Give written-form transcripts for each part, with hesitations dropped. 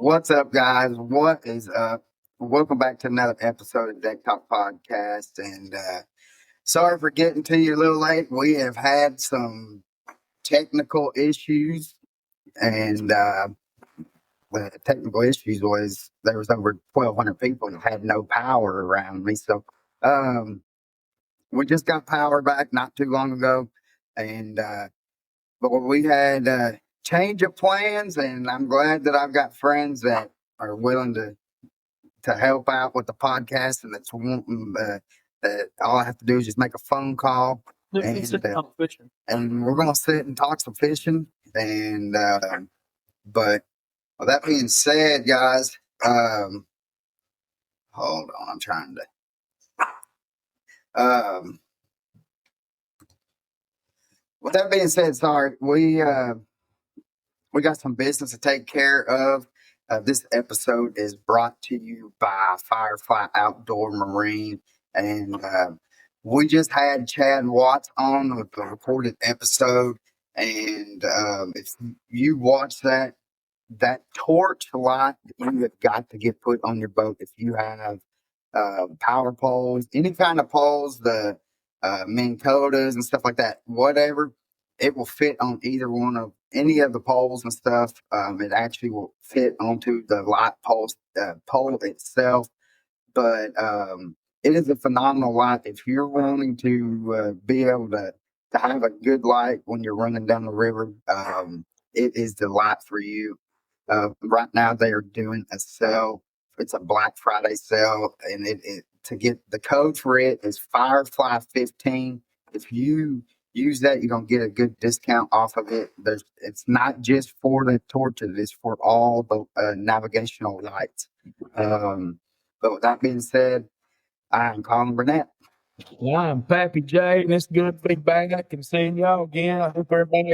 What's up, guys? What is up? Welcome back to another episode of Deck Talk Podcast. And sorry for getting to you a little late. We have had some technical issues, and the technical issues was there was over 1,200 people that had no power around me. So we just got power back not too long ago, and but we had change of plans, and I'm glad that I've got friends that are willing to help out with the podcast, and that's that all I have to do is just make a phone call, and we're gonna sit and talk some fishing. And but with that being said, guys, hold on, I'm trying to. With that being said, sorry, we got some business to take care of. This episode is brought to you by Firefly Outdoor Marine, and we just had Chad Watts on with the recorded episode. And if you watch that torch light, you have got to get put on your boat. If you have power poles, any kind of poles, the Minn Kotas and stuff like that, whatever, it will fit on either one of any of the poles and stuff. It actually will fit onto the light pole itself. But it is a phenomenal light. If you're wanting to be able to have a good light when you're running down the river, it is the light for you. Right now they are doing a sale. It's a Black Friday sale, and it to get the code for it is Firefly 15. If you use that, you're gonna get a good discount off of it. It's not just for the torches; it's for all the navigational lights. But with that being said, I'm Colin Burnett. Well, I'm Pappy J, and it's good to be back and seeing y'all again. I hope everybody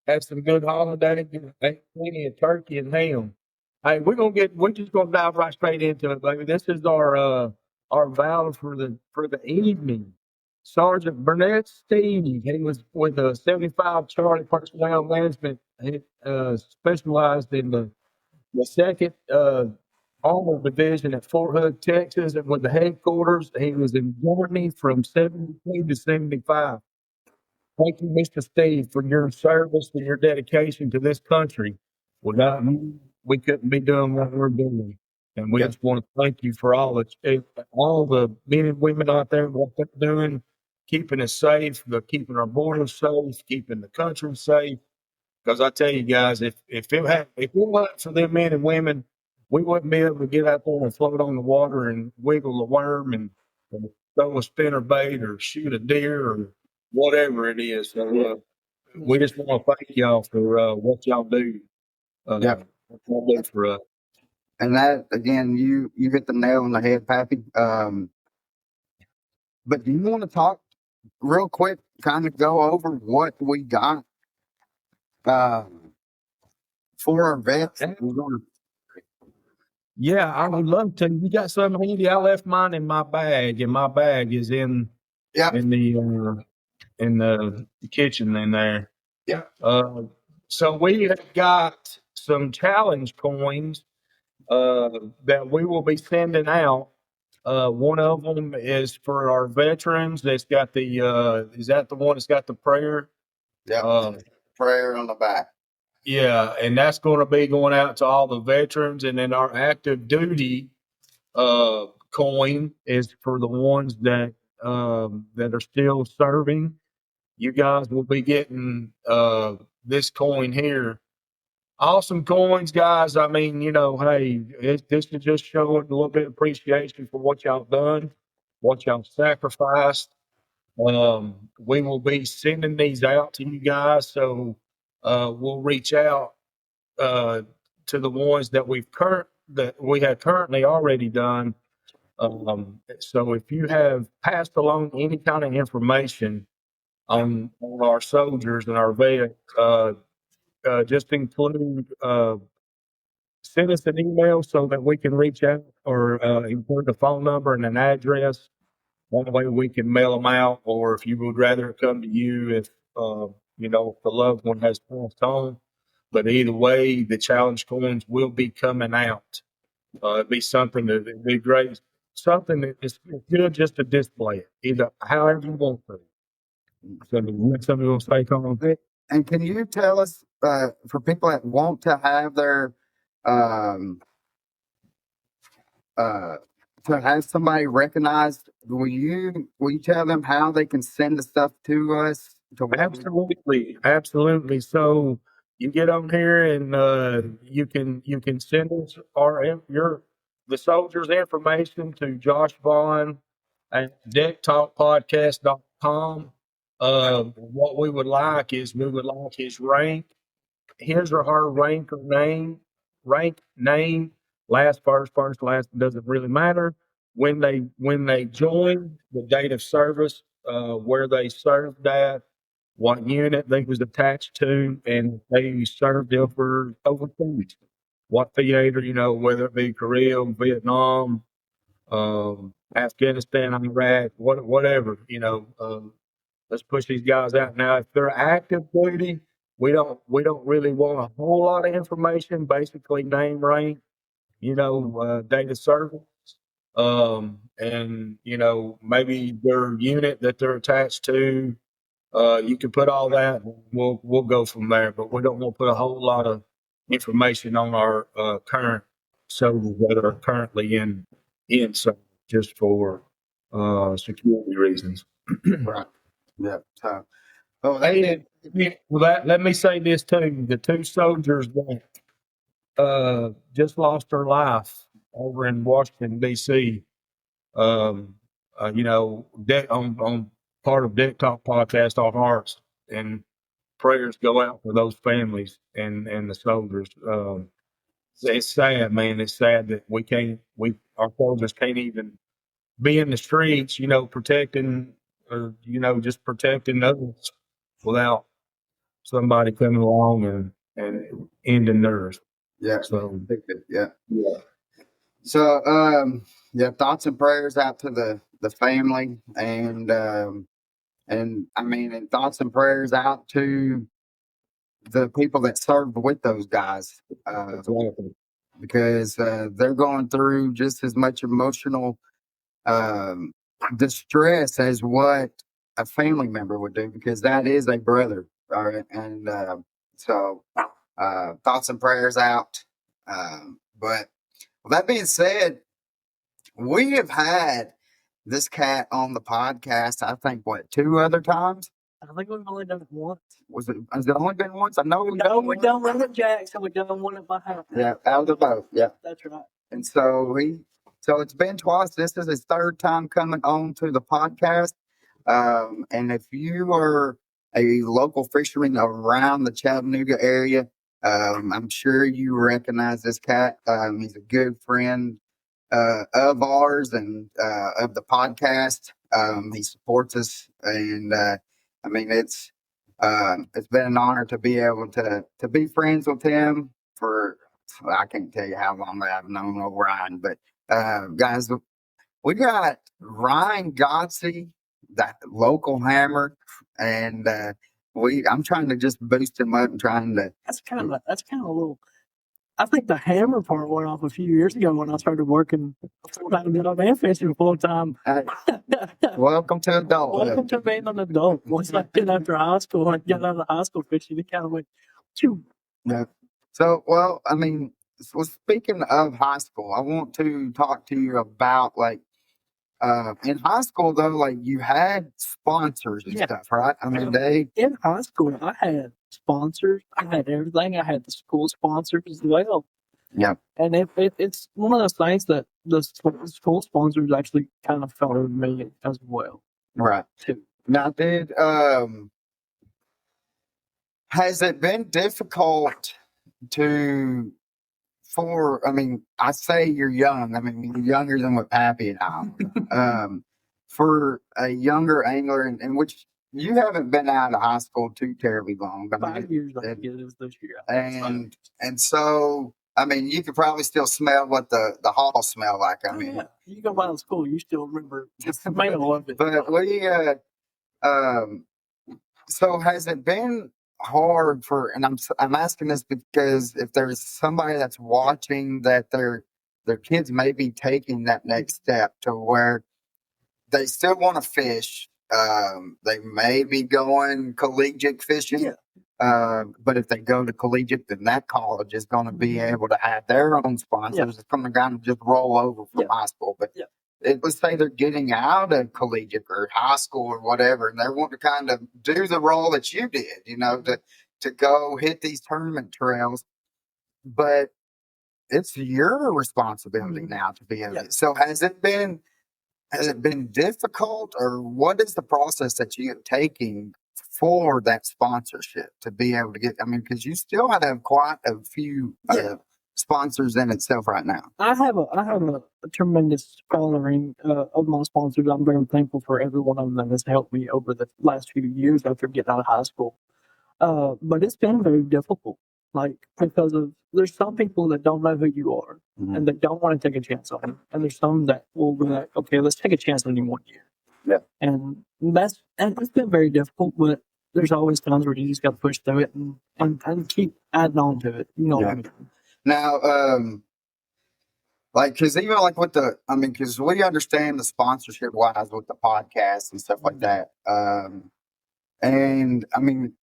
had some good holidays. Ate plenty of turkey and ham. Hey, we're just gonna dive right straight into it, baby. This is our vow for the evening. Sergeant Burnett Steve, he was with the 75 Charlie Personnel Management. He specialized in the second Armor Division at Fort Hood, Texas, and with the headquarters. He was in Germany from 72 to 75. Thank you, Mr. Steve, for your service and your dedication to this country. Without you, we couldn't be doing what we're doing. And we just want to thank you for all the men and women out there, what they're doing, keeping us safe, keeping our borders safe, keeping the country safe. Because I tell you guys, if it wasn't for them men and women, we wouldn't be able to get out there and float on the water and wiggle a worm and throw a spinner bait or shoot a deer or whatever it is. So we just want to thank y'all for what y'all do. What y'all do for us. And that, again, you hit the nail on the head, Pappy. But do you want to talk real quick, kind of go over what we got for our vets? Yeah, I would love to. You got something handy? I left mine in my bag, and my bag is in the kitchen in there. Yeah. So we have got some challenge coins that we will be sending out. One of them is for our veterans. That's got the is that the one that's got the prayer? Yeah. Prayer on the back. Yeah, and that's going to be going out to all the veterans, and then our active duty coin is for the ones that are still serving. You guys will be getting this coin here. Awesome coins, guys. I mean, hey, this is just showing a little bit of appreciation for what y'all done, what y'all sacrificed. We will be sending these out to you guys, so we'll reach out to the ones that we have currently already done. So if you have passed along any kind of information on our soldiers and our vets, just include send us an email so that we can reach out, or include the phone number and an address. That way we can mail them out, or if you would rather it come to you, if the loved one has passed on, But either way, the challenge coins will be coming out. It'd be something that'd be great. Something that is good just to display it, either however you want to. So, something will stay on. And can you tell us, for people that want to have their, to have somebody recognized, will you tell them how they can send the stuff to us? Absolutely. So you get on here and you can send us the soldiers' information to Josh Vaughn at decktalkpodcast.com. What we would like is his rank, his or her rank name, last, first, last, doesn't really matter. When they join, the date of service, where they served at, what unit they was attached to, and they served there for overseas. What theater, whether it be Korea, Vietnam, Afghanistan, Iraq, whatever, let's push these guys out. Now, if they're active duty, we don't really want a whole lot of information. Basically, name, rank, date of service, and maybe their unit that they're attached to. You can put all that. We'll go from there, but we don't want to put a whole lot of information on our current soldiers that are currently in service, just for security reasons. Right. Yeah. So, let me say this too: the two soldiers that just lost their life over in Washington D.C. On part of Deck Talk Podcast, All Hearts and prayers go out for those families and the soldiers. It's sad, man. It's sad that our soldiers can't even be in the streets, protecting, or just protecting others without somebody coming along and ending theirs. Yeah. So yeah. So, thoughts and prayers out to the family, and thoughts and prayers out to the people that served with those guys, because they're going through just as much emotional distress as what a family member would do, because that is a brother. All right. And so thoughts and prayers out. But with that being said, we have had this cat on the podcast, I think, 2 other times? I think we've only done it once. Has it only been once? I know we've done one at Jackson. We've done one at my house. Yeah, out of the boat. Yeah. That's right. And so it's been twice. This is his 3rd time coming on to the podcast. And if you are a local fisherman around the Chattanooga area, I'm sure you recognize this cat. He's a good friend of ours and of the podcast. He supports us, and it's been an honor to be able to be friends with him for, I can't tell you how long I've known old Ryan, but guys, we got Ryan Godsey, that local hammer, and I'm trying to just boost him up and trying to. That's kind of a little. I think the hammer part went off a few years ago when I started working full-time and fishing full-time. Welcome to adulthood. Welcome to being an adult. Once I get after high school and get out of high school fishing, it kind of went, choo. Yeah. So, speaking of high school, I want to talk to you about, in high school, though, you had sponsors and stuff, right? In high school, I had sponsors. I had everything. I had the school sponsors as well. Yeah. And it's one of those things that the school sponsors actually kind of fell over me as well. Right. Too. Now, has it been difficult I say you're young. You're younger than what Pappy and I are. For a younger angler, and which you haven't been out of high school too terribly long. 5 years, I think it is this year. And so, you could probably still smell what the halls smell like. Yeah. You go by the school, you still remember the smell of it. But so has it been hard for, and I'm asking this because if there's somebody that's watching that their kids may be taking that next step to where they still want to fish. They may be going collegiate fishing. Yeah. But if they go to collegiate, then that college is going to be able to have their own sponsors. Yeah. It's going to just roll over from high school. But let's say they're getting out of collegiate or high school or whatever, and they want to kind of do the role that you did, to go hit these tournament trails. But it's your responsibility now to be able to. So has it been difficult, or what is the process that you're taking for that sponsorship to be able to get? I mean, because you still have quite a few sponsors in itself right now. I have a tremendous following of my sponsors. I'm very thankful for every one of them that has helped me over the last few years after getting out of high school. But it's been very difficult, because there's some people that don't know who you are and they don't want to take a chance on you, and there's some that will be like, okay, let's take a chance on you 1 year. Yeah, and it's been very difficult, but there's always times where you just got to push through it and keep adding on to it. What I mean? Now, because even with because we understand the sponsorship wise with the podcast and stuff like that. And I mean,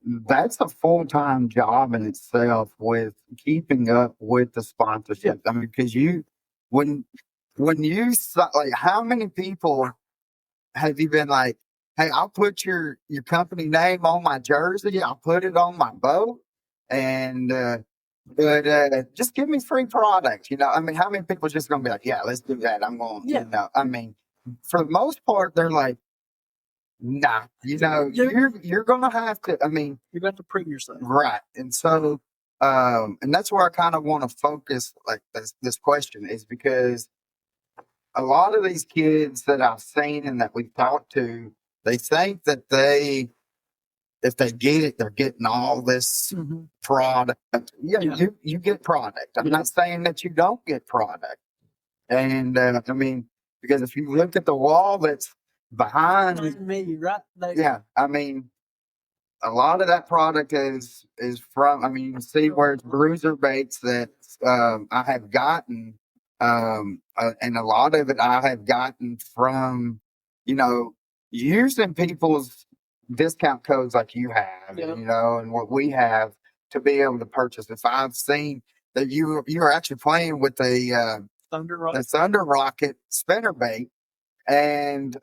that's a full-time job in itself with keeping up with the sponsorship. I mean, because when you how many people have you been like, hey, I'll put your company name on my jersey, I'll put it on my boat, and but just give me free product. I mean, how many people are just gonna be like, yeah, let's do that, I'm going. I mean, for the most part, they're like, nah, you're gonna have to. I mean, you got to prove yourself, right? And so, and that's where I kind of want to focus. This question is because a lot of these kids that I've seen and that we've talked to, they think that if they get it, they're getting all this product. You get product. I'm not saying that you don't get product. And I mean, because if you look at the wall that's behind me, right? I mean, a lot of that product is from. I mean, you can see where it's bruiser baits that I have gotten, and a lot of it I have gotten from, using people's discount codes like you have, and what we have to be able to purchase. If I've seen that you are actually playing with the Thunder Rocket spinnerbait, and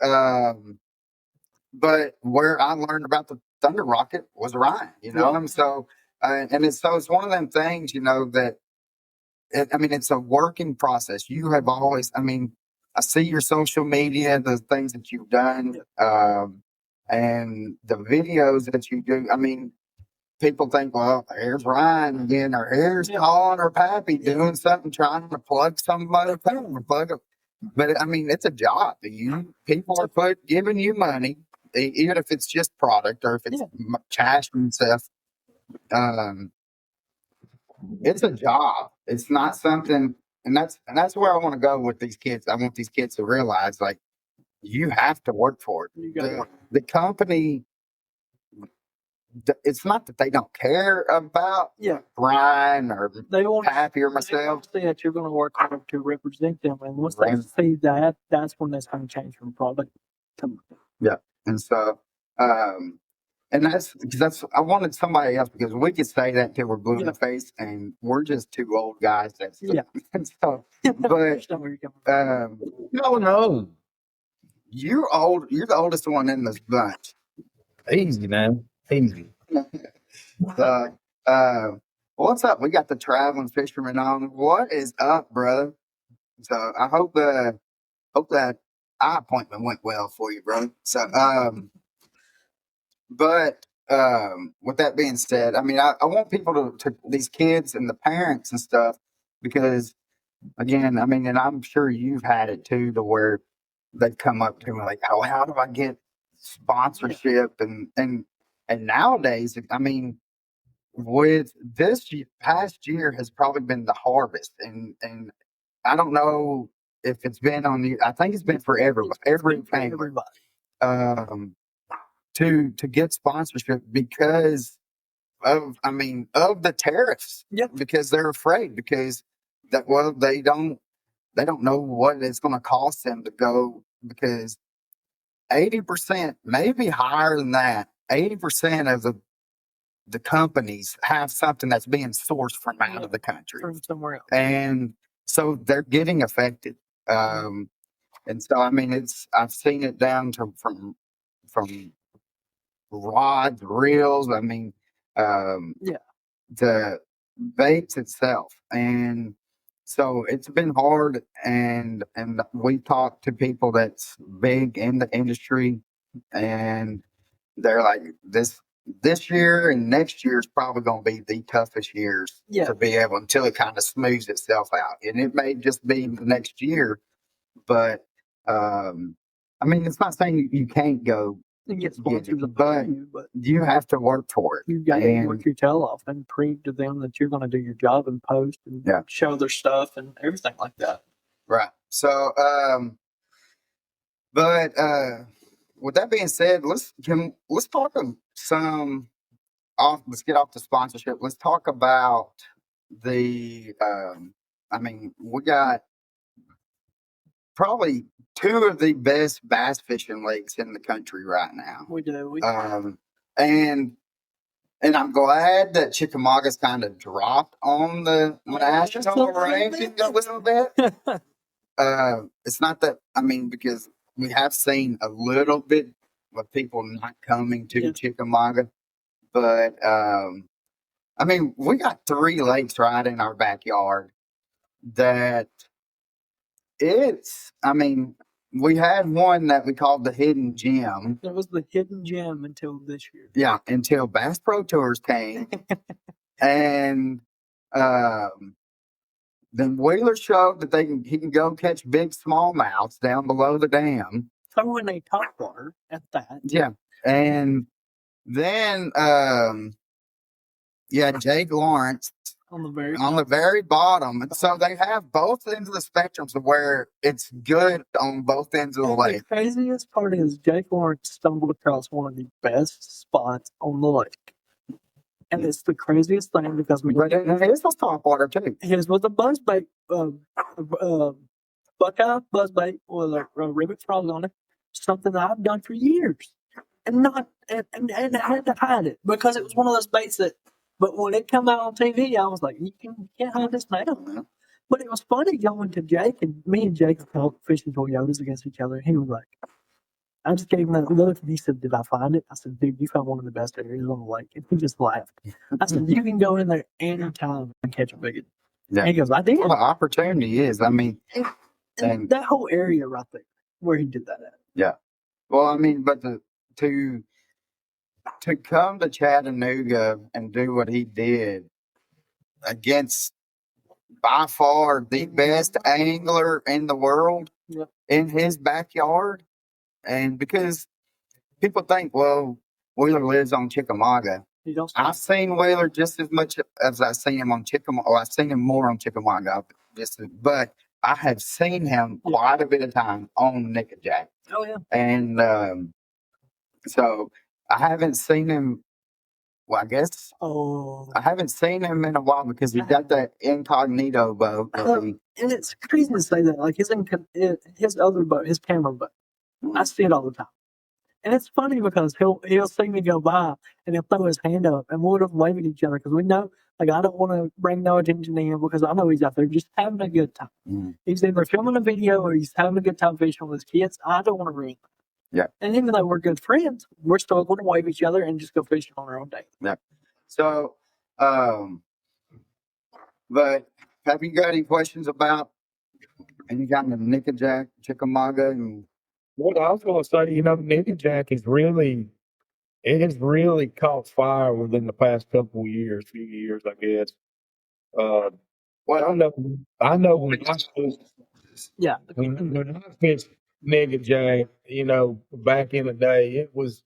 but where I learned about the Thunder Rocket was Ryan, and so it's one of them things, that I mean, it's a working process. You have always, I mean, I see your social media, the things that you've done, and the videos that you do. I mean, people think, well, here's Ryan again, or here's Colin or Pappy doing something, trying to plug somebody, plug up. But I mean, it's a job. People are giving you money, even if it's just product or if it's cash and stuff. It's a job. It's not something, and that's where I want to go with these kids. I want these kids to realize, you have to work for it. The company, it's not that they don't care about Brian or Pappy or myself. They that you're going to work hard to represent them, and once they see that, that's when that's going to change from product to. Yeah, and so, and that's I wanted somebody else, because we could say that till we're blue in the face, and we're just two old guys. And so, but no, you're old. You're the oldest one in this bunch. Easy, man. Easy. What's up? We got the traveling fisherman on. What is up, brother? So I hope that eye appointment went well for you, bro. So but with that being said, I mean, I want people to these kids and the parents and stuff, because again, I mean, and I'm sure you've had it too, to where they come up to me like, oh, how do I get sponsorship? And nowadays, I mean, with this past year has probably been the hardest, and I don't know if it's been on you. I think it's been for every angler, to get sponsorship, because of the tariffs. Yeah. Because they're afraid because they don't know what it's going to cost them to go, because 80%, maybe higher than that, 80% of the companies have something that's being sourced from out of the country, from somewhere else. and so they're getting affected. And so I've seen it down to from rods, reels. The baits itself, and so it's been hard. And we talked to people that's big in the industry, and they're like, this year and next year is probably going to be the toughest years to be able, until it kind of smooths itself out. And it may just be the next year, but it's not saying you can't go get sponsors, but you have to work for it. You got to work your tail off and prove to them that you're going to do your job and post and show their stuff and everything like that. Right. So, but with that being said, let's talk let's get off the sponsorship. Let's talk about the we got probably two of the best bass fishing leagues in the country right now. We do. And I'm glad that Chickamauga's kind of dropped on the national ranking a little bit. It's not that, because we have seen a little bit of people not coming to Chickamauga, but we got 3 lakes right in our backyard that we had one that we called the Hidden Gem. That was the Hidden Gem until this year. Yeah, until Bass Pro Tours came. And then Wheeler showed that he can go catch big smallmouths down below the dam. Throwing a top water at that. Yeah. And then Jake Lawrence on the very bottom. And so they have both ends of the spectrums of where it's good on both ends of the lake. The craziest part is Jake Lawrence stumbled across one of the best spots on the lake. And it's the craziest thing because his was top water too. His was a buzzbait, Buckeye buzzbait with a rivet frog on it. Something that I've done for years, and I had to hide it because it was one of those baits that. But when it came out on TV, I was like, you can't hide this now. But it was funny going to Jake, and me and Jake were fishing Toyotas against each other. And he was like, I just gave him that look, and he said, did I find it? I said, dude, you found one of the best areas on the lake. And he just laughed. I said, you can go in there anytime and catch a big one. Yeah. And he goes, I did. Well, the opportunity is, and that whole area right there where he did that at. Yeah. Well, but to come to Chattanooga and do what he did against by far the best angler in the world in his backyard. And because people think, well, Wheeler lives on Chickamauga. I've seen Wheeler just as much as I've seen him on Chickamauga. I've seen him more on Chickamauga, but I have seen him quite a bit of time on Nickajack. Oh, yeah. And so I haven't seen him. Well, I guess I haven't seen him in a while because he got that incognito boat. And it's crazy to say that. Like his other boat, his camera boat, I see it all the time. And it's funny because he'll see me go by and he'll throw his hand up and we'll just wave at each other because we know, like, I don't want to bring no attention to him because I know he's out there just having a good time. Mm. He's either filming a video or he's having a good time fishing with his kids. I don't want to ruin him. Yeah. And even though we're good friends, we're still going to wave at each other and just go fishing on our own day. Yeah. So, but have you got any questions about any kind of Nickajack, Chickamauga? And well, I was going to say, Nickajack has really caught fire within the past few years, I guess. Well, I know when I fished Nickajack, back in the day, it was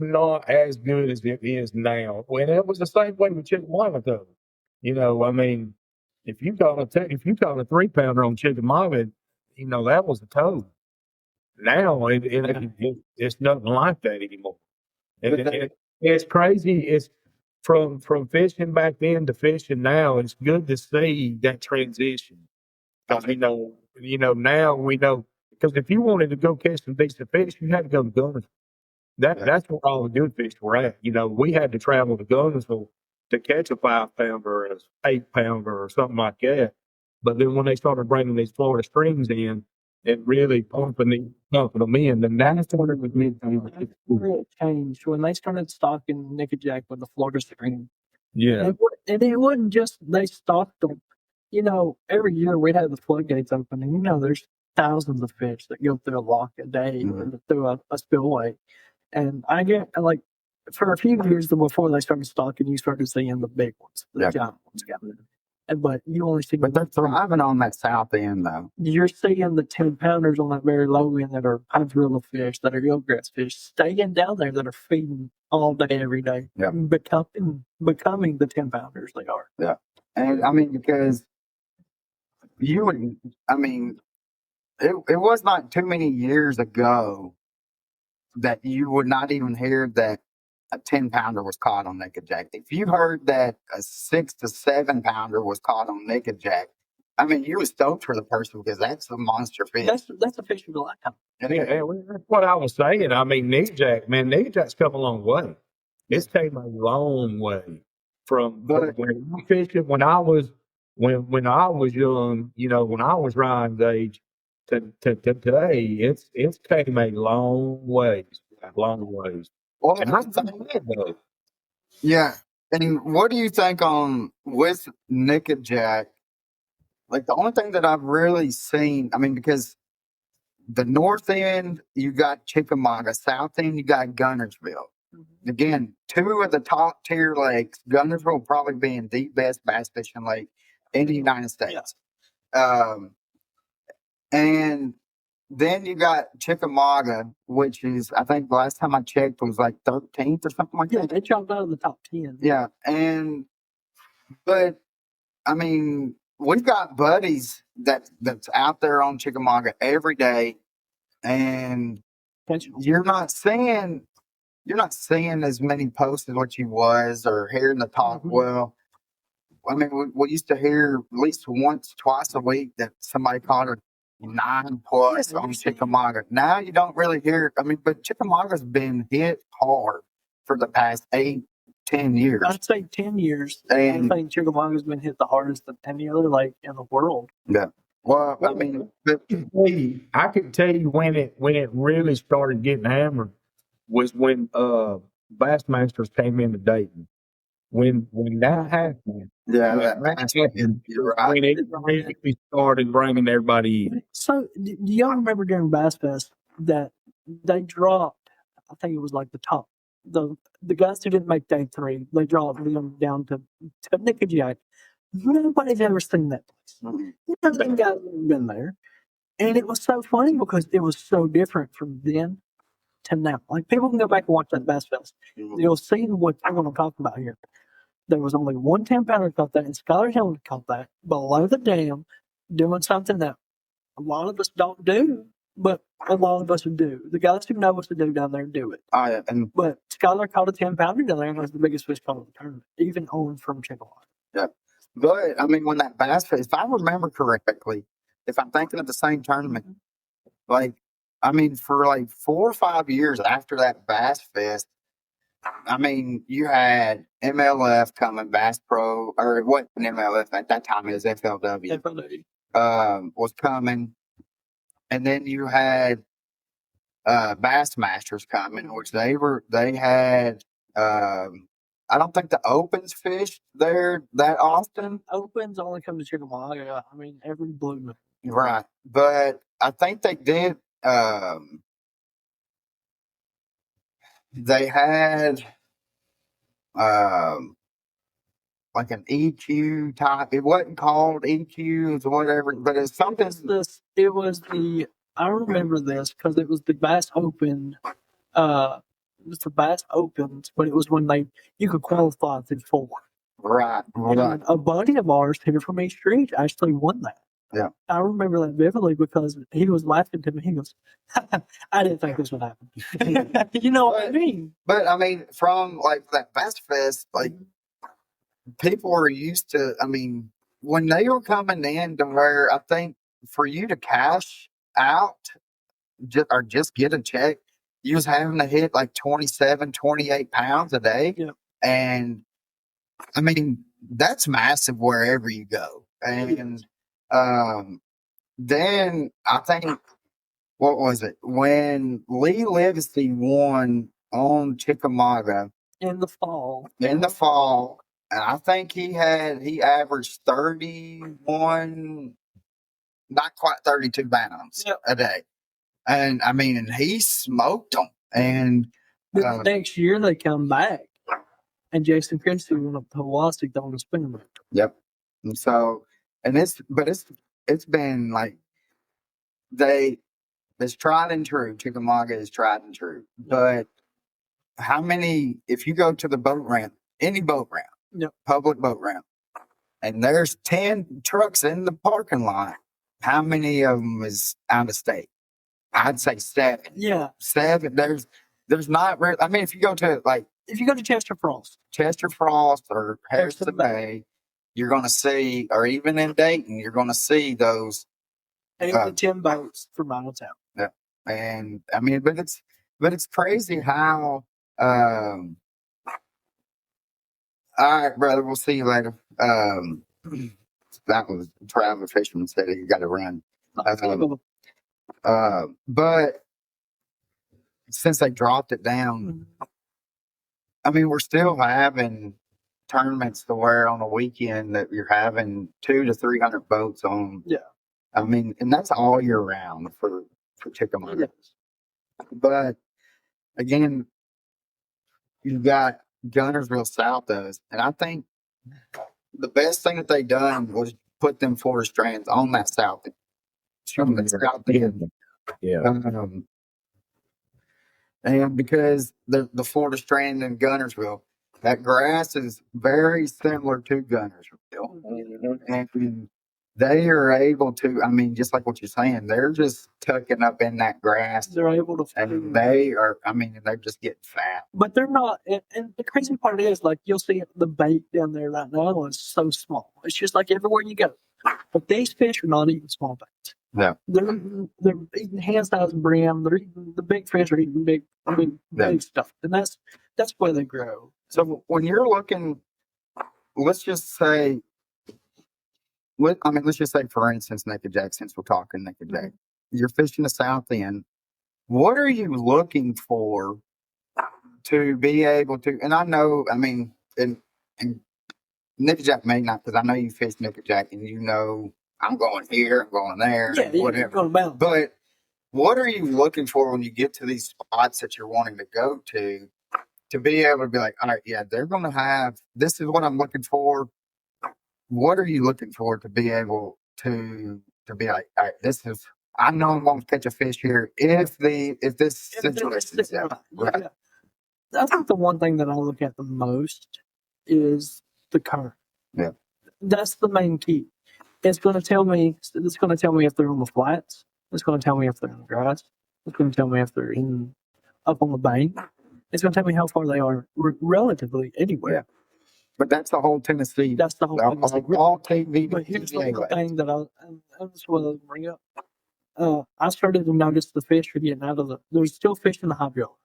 not as good as it is now. And it was the same way with Chickamauga, though. If you caught a 3-pounder on Chickamauga, that was a toad. Now it's nothing like that anymore. It's crazy. from fishing back then to fishing now, it's good to see that transition. Because now we know. Because if you wanted to go catch some decent fish, you had to go to Gunnersville. That's where all the good fish were at. We had to travel to Gunnersville to catch a 5-pounder or an 8-pounder or something like that. But then when they started bringing these Florida streams in and really pumping them in, then that's when it was It changed when they started stocking Nickajack with the Florida stream. Yeah. And it wasn't just they stocked them. Every year we'd have the floodgates open, and there's thousands of fish that go through a lock a day or through a spillway. And I get for a few years before they started stocking, you started seeing the big ones, the giant ones coming in. But you only see. But they're thriving on that south end, though. You're seeing the 10-pounders on that very low end that are hydrilla fish, that are gillgrass fish, staying down there that are feeding all day, every day, becoming the 10-pounders they are. Yeah, and because it was not too many years ago that you would not even hear that a 10-pounder was caught on Nickajack. If you heard that a 6 to 7-pounder was caught on Nickajack, you were stoked for the person because that's a monster fish. That's a fish of a lifetime. Yeah, that's what I was saying. Nickajack's come a long way. It's came a long way from when I was young, when I was Ryan's age to today, it's came a long ways. Well, and I think though. Yeah. And what do you think with Nickajack? Like, the only thing that I've really seen, because the north end, you got Chickamauga, south end, you got Gunnersville. Again, 2 of the top tier lakes, Gunnersville probably being the best bass fishing lake in the United States. And then you got Chickamauga, which is, I think the last time I checked was like 13th or something like that. Yeah, they jumped out of the top 10. Yeah. But we've got buddies that's out there on Chickamauga every day, and you're not seeing as many posts as what you was or hearing the talk. Well, we used to hear at least once, twice a week that somebody caught a 9+ on Chickamauga. Now you don't really hear it. But Chickamauga's been hit hard for the past 8-10 years. I'd say 10 years. And I think Chickamauga's been hit the hardest of any other lake in the world. Yeah. Well, I can tell you when it really started getting hammered was when Bassmasters came into Dayton. When that happened, you're right. When it really started bringing everybody in. So, do y'all remember during Bass Fest that they dropped? I think it was like the top, the guys who didn't make day 3, they dropped them down to Nickajack. Nobody's ever seen that place. None of them guys have ever been there, and it was so funny because it was so different from then to now. Like, people can go back and watch that Bass Fest. You'll see what I'm going to talk about here. There was only one 10-pounder caught that, and Skylar Hamilton caught that below the dam, doing something that a lot of us don't do, but a lot of us do. The guys who know what to do down there do it. But Skylar caught a 10-pounder down there, and was the biggest fish caught in the tournament, even on from Chickamauga. Yeah. But, when that Bass Fest, if I remember correctly, if I'm thinking of the same tournament, for like 4 or 5 years after that Bass Fest, you had MLF coming, Bass Pro, or it wasn't MLF at that time, it was FLW. Was coming. And then you had Bassmasters coming, which they had, I don't think the Opens fished there that often. Opens only come to Chickamauga. Every blue moon. Right. But I think they did, they had like an EQ type. It wasn't called EQ or whatever, but it's something. I remember this because it was the Bass Open. It was the Bass Opens, but it was when you could qualify through 4. Right. And a buddy of ours here from East Street actually won that. Yeah. I remember that vividly because he was laughing to me. He goes, I didn't think this would happen. You know what I mean? But I mean, from like that Bass Fest, like people were used to, I mean, when they were coming in to where I think for you to cash out or just get a check, you was having to hit like 27, 28 pounds a day. Yeah. And I mean, that's massive wherever you go. And then I think, what was it? When Lee Livesey won on Chickamauga In the fall. and I think he averaged 31, not quite 32 pounds a day. And I mean, and he smoked them. And the next year they come back, and Jason Christie went up to Hawaii on the spinning boat. Yep. And so, and it's been like it's tried and true. Chickamauga is tried and true. But how many, if you go to the boat ramp, any boat ramp, public boat ramp, and there's 10 trucks in the parking lot, how many of them is out of state? I'd say 7. Yeah. 7. There's not really, I mean, if you go to Chester Frost or Harrison Bay, you're going to see, or even in Dayton, you're going to see those 8 to 10 boats from out of town. Yeah, and I mean, but it's crazy how. All right, brother. We'll see you later. That was Travis Fisherman said he got to run. But since they dropped it down, I mean, we're still having tournaments to where on a weekend that you're having 200 to 300 boats on. Yeah. I mean, and that's all year round for Chickamauga. Yes. But again, you've got Gunnersville South does, and I think the best thing that they done was put them Florida strands on that south end. Yeah. And because the Florida strand in Gunnersville, that grass is very similar to Gunnersville, and they are able to. I mean, just like what you're saying, they're just tucking up in that grass. They're able to, and they are. I mean, they're just getting fat. But they're not. And the crazy part is, like, you'll see the bait down there right now is so small. It's just like everywhere you go. But these fish are not eating small baits. Yeah, they're eating hand-sized brim. They're eating, the big fish are eating big stuff, and that's where they grow. So when you're looking, let's just say, for instance, Nickajack, since we're talking Nickajack, you're fishing the south end. What are you looking for to be able to, and I know, I mean, and Nickajack may not, because I know you fish Nickajack and you know, I'm going here, I'm going there, whatever. But what are you looking for when you get to these spots that you're wanting to go to be able to be like, all right, yeah, they're going to have, this is what I'm looking for. What are you looking for to be able to be like, all right, this is, I know I'm going to catch a fish here if this situation is out. Right. I think the one thing that I look at the most is the current. Yeah. That's the main key. It's going to tell me if they're on the flats. It's going to tell me if they're in the grass. It's going to tell me if they're up on the bank. It's going to tell me how far they are relatively anywhere. Yeah. But that's the whole Tennessee. That's the whole Tennessee. All TV. But here's the thing that I just want to bring up. I started to notice the fish are getting out of there's still fish in the hydrilla.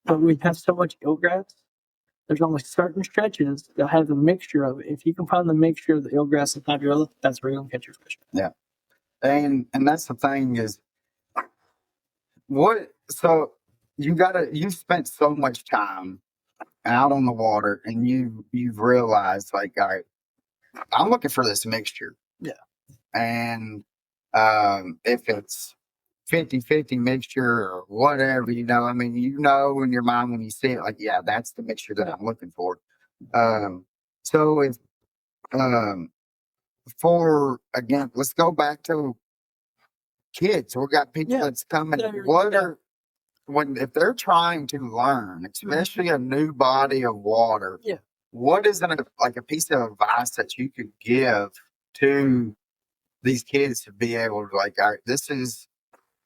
But we have so much eelgrass. There's only certain stretches that have the mixture of it. If you can find the mixture of the eelgrass and hydrilla, that's where you're going to catch your fish. Yeah. And that's the thing is, you spent so much time out on the water and you've realized, like, all right, I'm looking for this mixture. Yeah. And if it's 50-50 mixture or whatever, I mean, in your mind when you see it, like, yeah, that's the mixture that I'm looking for. So if again, let's go back to kids. We got people that's coming. If they're trying to learn, especially a new body of water, what is a piece of advice that you could give to these kids to be able to like, all right, this is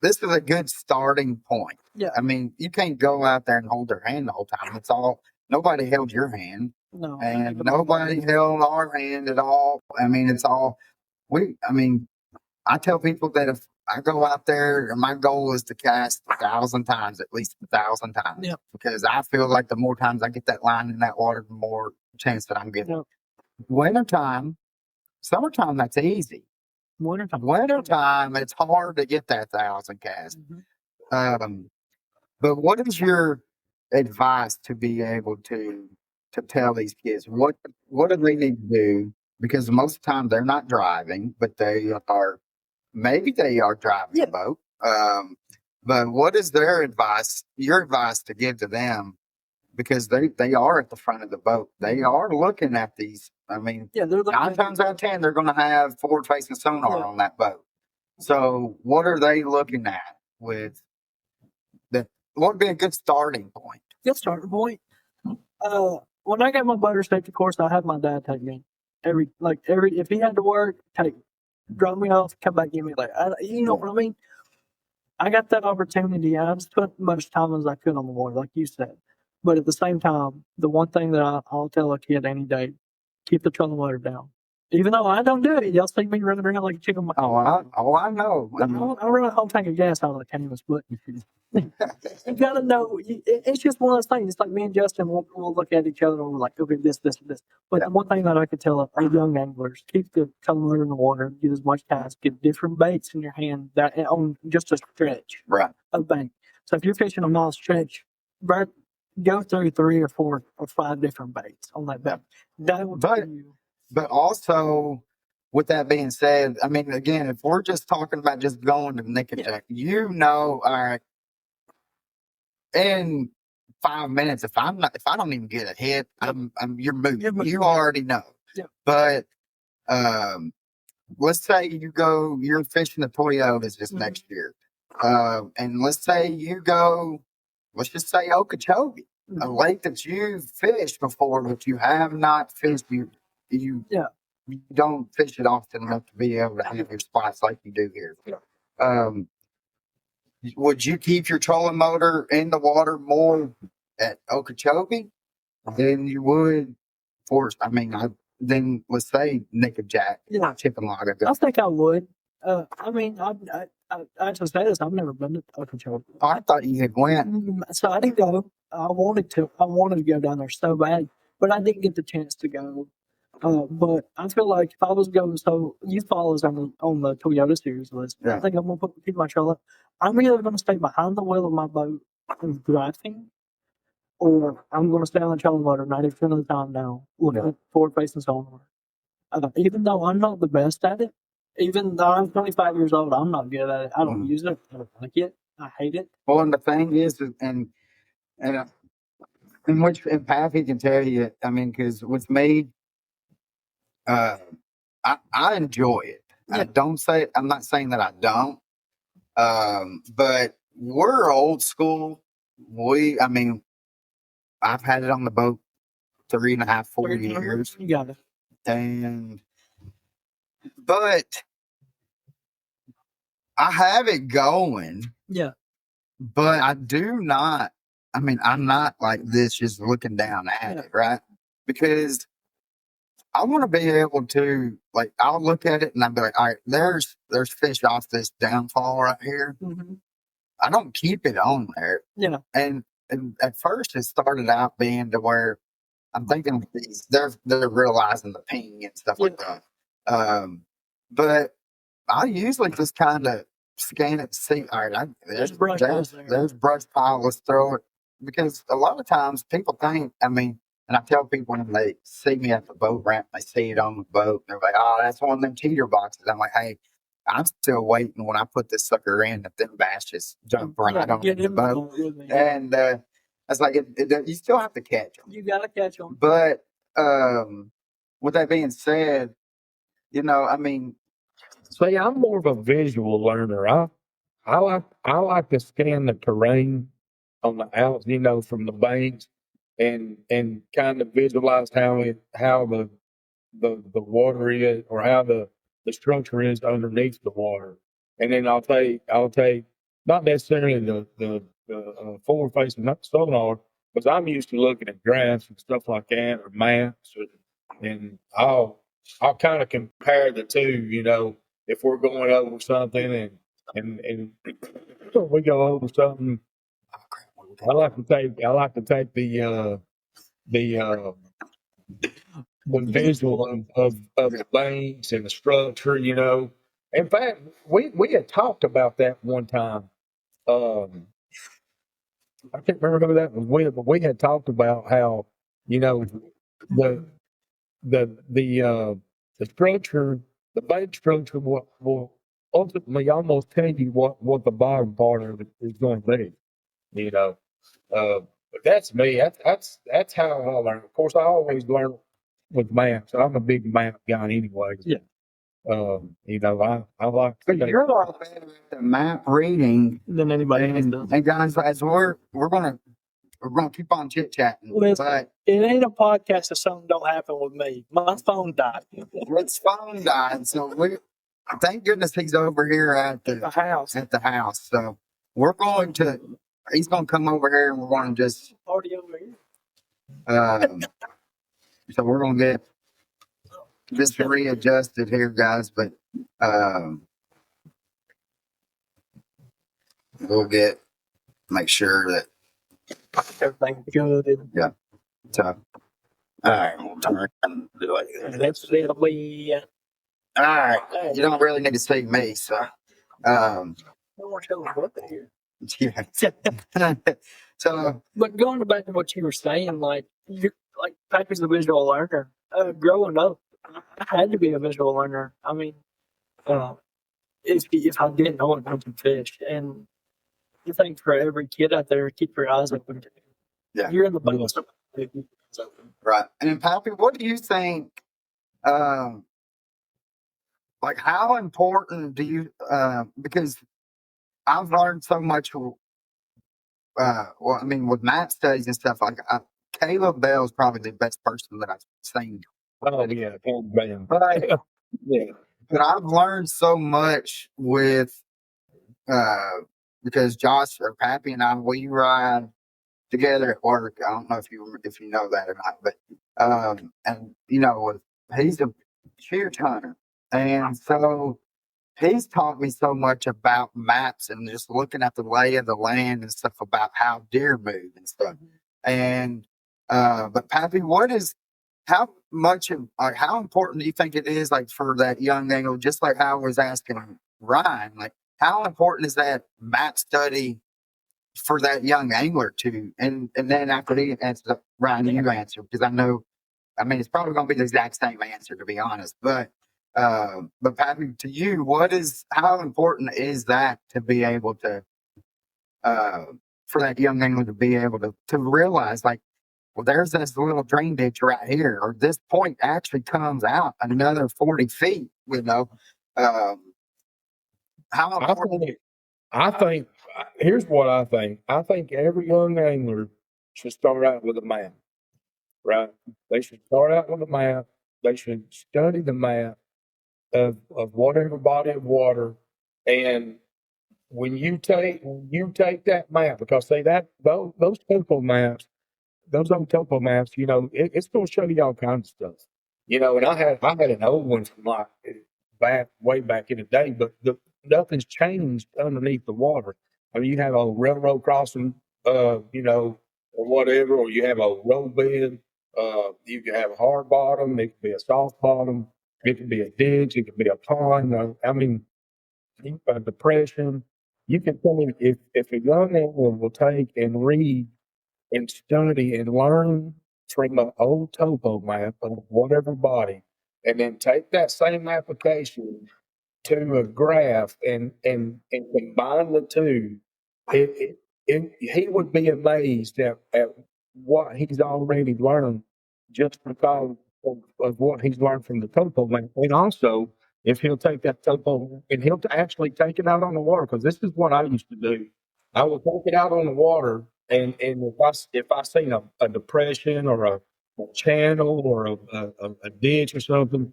a good starting point. Yeah. I mean, you can't go out there and hold their hand the whole time. Nobody held your hand, No. and nobody held our hand at all. I mean, I tell people that if I go out there, my goal is to cast 1,000 times, at least 1,000 times. Yep. Because I feel like the more times I get that line in that water, the more chance that I'm getting. Yep. Wintertime, summertime, that's easy. Wintertime, it's hard to get that 1,000 cast. But what is your advice to be able to tell these kids what do they need to do? Because most of the time they're not driving, but maybe they are driving a boat. But what is your advice to give to them? Because they are at the front of the boat. They are looking at these. I mean, 9 times out of 10, they're going to have forward-facing sonar on that boat. So what are they looking at with that? What would be a good starting point? Good starting point. When I got my boater safety course, I had my dad take me. If he had to work, drop me off, come back, give me you know what I mean? I got that opportunity. I just put as much time as I could on the water, like you said. But at the same time, the one thing that I'll tell a kid any day, keep the trolling motor down. Even though I don't do it, you'll see me running around like a chicken. I know. I run a whole tank of gas out of the canvas, but you gotta know. It's just one of those things. It's like me and Justin, we'll look at each other and we're like, okay, this. But the one thing that I could tell our young anglers, keep the trolling motor in the water, get as much cast, get different baits in your hand that on just a stretch of bank. So if you're fishing a mile stretch, go through 3 or 4 or 5 different baits on that bait. But also, with that being said, I mean, again, if we're just talking about just going to Nickajack, all right, in 5 minutes, if I don't even get a hit, you're moving. You already know. Yeah. But let's say you're fishing the Toyotas this next year, and let's just say Okeechobee, a lake that you've fished before, but you have not fished. You don't fish it often enough to be able to have your spots like you do here. Would you keep your trolling motor in the water more at Okeechobee than you would then let's say Nickajack, Chickamauga? I think I would. I just say this, I've never been to Okeechobee. Oh, I thought you had went. So I didn't go. I wanted to go down there so bad, but I didn't get the chance to go. But I feel like if I was going, so you follow us on the Toyota Series list. I think I'm going to keep my trailer. I'm either going to stay behind the wheel of my boat and driving, or I'm going to stay on the trolling motor 90% of the time now, looking at forward-facing sonar. Even though I'm not the best at it, even though I'm 25 years old, I'm not good at it. I don't use it. I don't like it. I hate it. Well, and the thing is, and Pappy can tell you, I mean, because with me, I enjoy it. Yeah. I'm not saying that I don't. But we're old school. I've had it on the boat 3.5, 4 years. You got it. But I have it going. Yeah. But I'm not like this, just looking down at it, right? Because I want to be able to, like, I'll look at it and I'll be like, all right, there's fish off this downfall right here. Mm-hmm. I don't keep it on there. Yeah. And at first it started out being to where I'm thinking they're realizing the ping and stuff like that. But I usually just kind of scan it to see, all right, there's brush pile, let's throw it. Because a lot of times people think, and I tell people when they see me at the boat ramp, they see it on the boat, they're like, oh, that's one of them cheater boxes. I'm like, hey, I'm still waiting when I put this sucker in that them bass just jump right on the boat. And I was like, you still have to catch them. You got to catch them. But with that being said, see, I'm more of a visual learner. I like to scan the terrain on the outs, from the banks, and kind of visualize how the water is, or how the the structure is underneath the water. And then I'll take not necessarily the forward facing sonar, because I'm used to looking at graphs and stuff like that or maps, and I'll kind of compare the two. If we're going over something and we go over something, I like to take the visual of the banks and the structure. In fact, we had talked about that one time. I can't remember who that was with, but we had talked about how the the structure, the bank structure will ultimately almost tell you what the bottom part of it is going to be. You know, but that's me. That's how I learn. Of course, I always learn with maps. I'm a big map guy anyway. Yeah. I like. But you're a lot better at the map reading Than anybody else and, does. and guys, as we're gonna keep on chit chatting, Listen, but it ain't a podcast if something don't happen with me. My phone died. its phone died, so thank goodness he's over here at The the house. So he's gonna come over here and we're gonna just Already over here. so we're gonna get this readjusted here, guys, but we'll make sure that Everything's good. so all right, we'll turn and do it like this. That's it'll be All right, you don't really need to see me, so no more telling what here. yeah. So But going back to what you were saying, like Patrick's a visual learner. Growing up, I had to be a visual learner. I mean, if I didn't know it, I could fish. And I think for every kid out there, keep your eyes open. Yeah. You're in the boat. right, and Pappy, what do you think? Like, how important do you? Because I've learned so much. Well, I mean, with map studies and stuff, like Caleb Bell's probably the best person that I've seen. Oh yeah, man. But Yeah. but I've learned so much with because Josh or Pappy and we ride together at work. I don't know if you know that or not, but and he's a huge hunter, and so he's taught me so much about maps and just looking at the lay of the land and stuff about how deer move and stuff. And but Pappy, how important do you think it is, like, for that young angler, just like how I was asking Ryan, like how important is that map study for that young angler too? And then after he answers, Ryan, you answer, because I mean it's probably gonna be the exact same answer, to be honest, but Pappy, to you, how important is that to be able to, for that young angler to be able to realize, like, well, there's this little drain ditch right here, or this point actually comes out another 40 feet, how important? I think here's what I think. I think every young angler should start out with a map, right? They should start out with a map. They should study the map of whatever body of water, and when you take that map, because say that those topo maps, those old topo maps, it's going to show you all kinds of stuff. And I had an old one from like way back in the day, but nothing's changed underneath the water. I mean, you have a railroad crossing, or whatever, or you have a road bed. You can have a hard bottom. It could be a soft bottom. It could be a ditch. It could be a pond. I mean, a depression. You can tell me if a young angler will take and read and study and learn from an old topo map of whatever body, and then take that same application to a graph and combine the two, he would be amazed at what he's already learned just because of what he's learned from the topo map. And also, if he'll take that topo and he'll actually take it out on the water, because this is what I used to do. I would take it out on the water, and if I seen a depression or a channel or a ditch or something,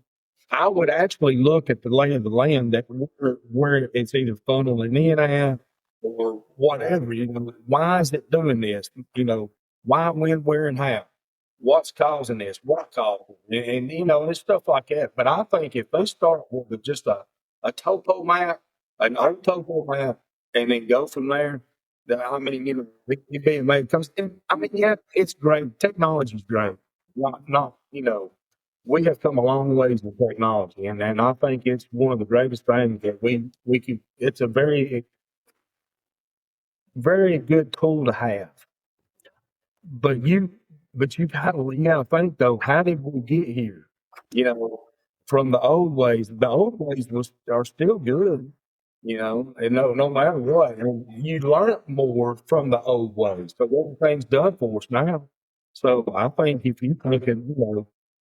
I would actually look at the lay of the land that where it's either funneling in at or whatever. Why is it doing this? Why, when, where, and how? What's causing this? What caused it? And there's stuff like that. But I think if they start with just a topo map, an old topo map, and then go from there, I mean, it being made comes. I mean, yeah, it's great. Technology's great. Not we have come a long ways with technology, and I think it's one of the greatest things that we can. It's a very very good tool to have. But you gotta think though, how did we get here? From the old ways. The old ways are still good. And no matter what, and you learn more from the old ways. But everything's done for us now. So I think if you look at,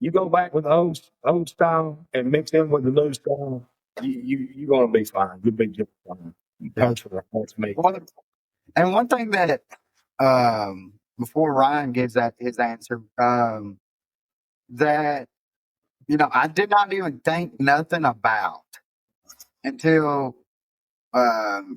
you go back with the old style and mix in with the new style, you're gonna be fine. You'll be just fine. That's me. And one thing that before Ryan gives that his answer, that I did not even think nothing about until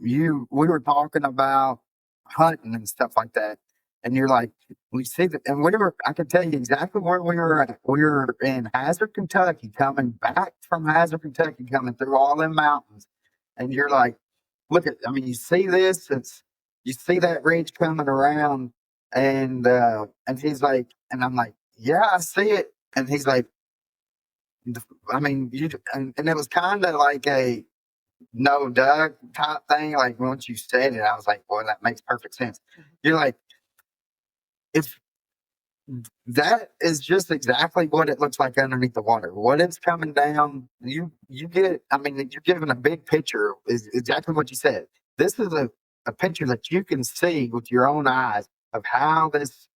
we were talking about hunting and stuff like that, and you're like, we see that, and I can tell you exactly where we were at. We were in Hazard, Kentucky, coming back from Hazard, Kentucky, coming through all them mountains, and you're like, look at, I mean, you see this, you see that ridge coming around, and he's like, and I'm like, yeah, I see it, and he's like, I mean, and it was kind of like a no Doug type thing. Like once you said it, I was like, boy, that makes perfect sense. You're like, if that is just exactly what it looks like underneath the water, what it's coming down, you get, I mean, you're given a big picture is exactly what you said. This is a picture that you can see with your own eyes of how this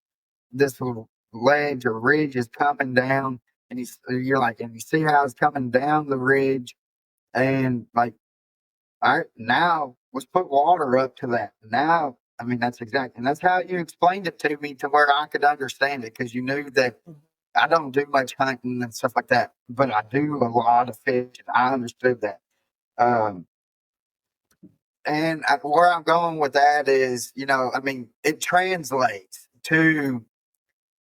ledge or ridge is coming down, and you're like, and you see how it's coming down the ridge, and like, all right, now let's put water up to that. Now, I mean, that's exactly, and that's how you explained it to me to where I could understand it, because you knew that I don't do much hunting and stuff like that, but I do a lot of fishing. I understood that. And where I'm going with that is, I mean, it translates to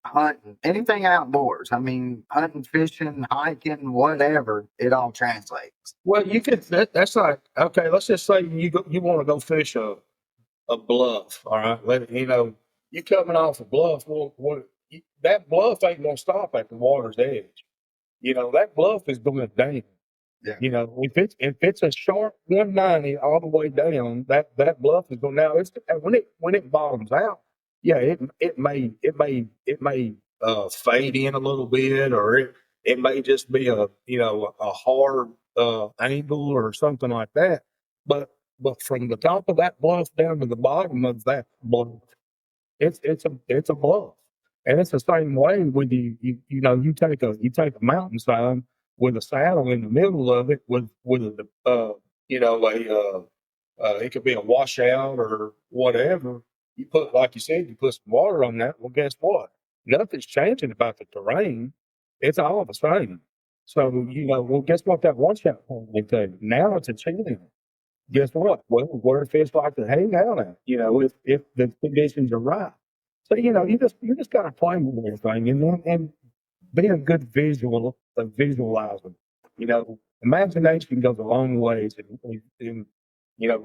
hunting, anything outdoors. I mean, hunting, fishing, hiking, whatever, it all translates. Well, you could. That's like, okay. Let's just say you want to go fish a bluff. All right, you coming off a bluff. Well, that bluff ain't gonna stop at the water's edge. That bluff is going down. Yeah. If it's a sharp 190 all the way down, that bluff is going now. It's when it bottoms out. Yeah, it may fade in a little bit, or it may just be a hard angle or something like that. But from the top of that bluff down to the bottom of that bluff, it's a bluff, and it's the same way with you take a mountainside with a saddle in the middle of it with it could be a washout or whatever. You put, like you said, you put some water on that. Well, guess what? Nothing's changing about the terrain. It's all the same. So, well, guess what that washout turned into? Now it's a channel. Guess what? Well, where it feels like to hang out at, if the conditions are right. So, you just got to play with everything and be a good visualizer. Imagination goes a long ways, and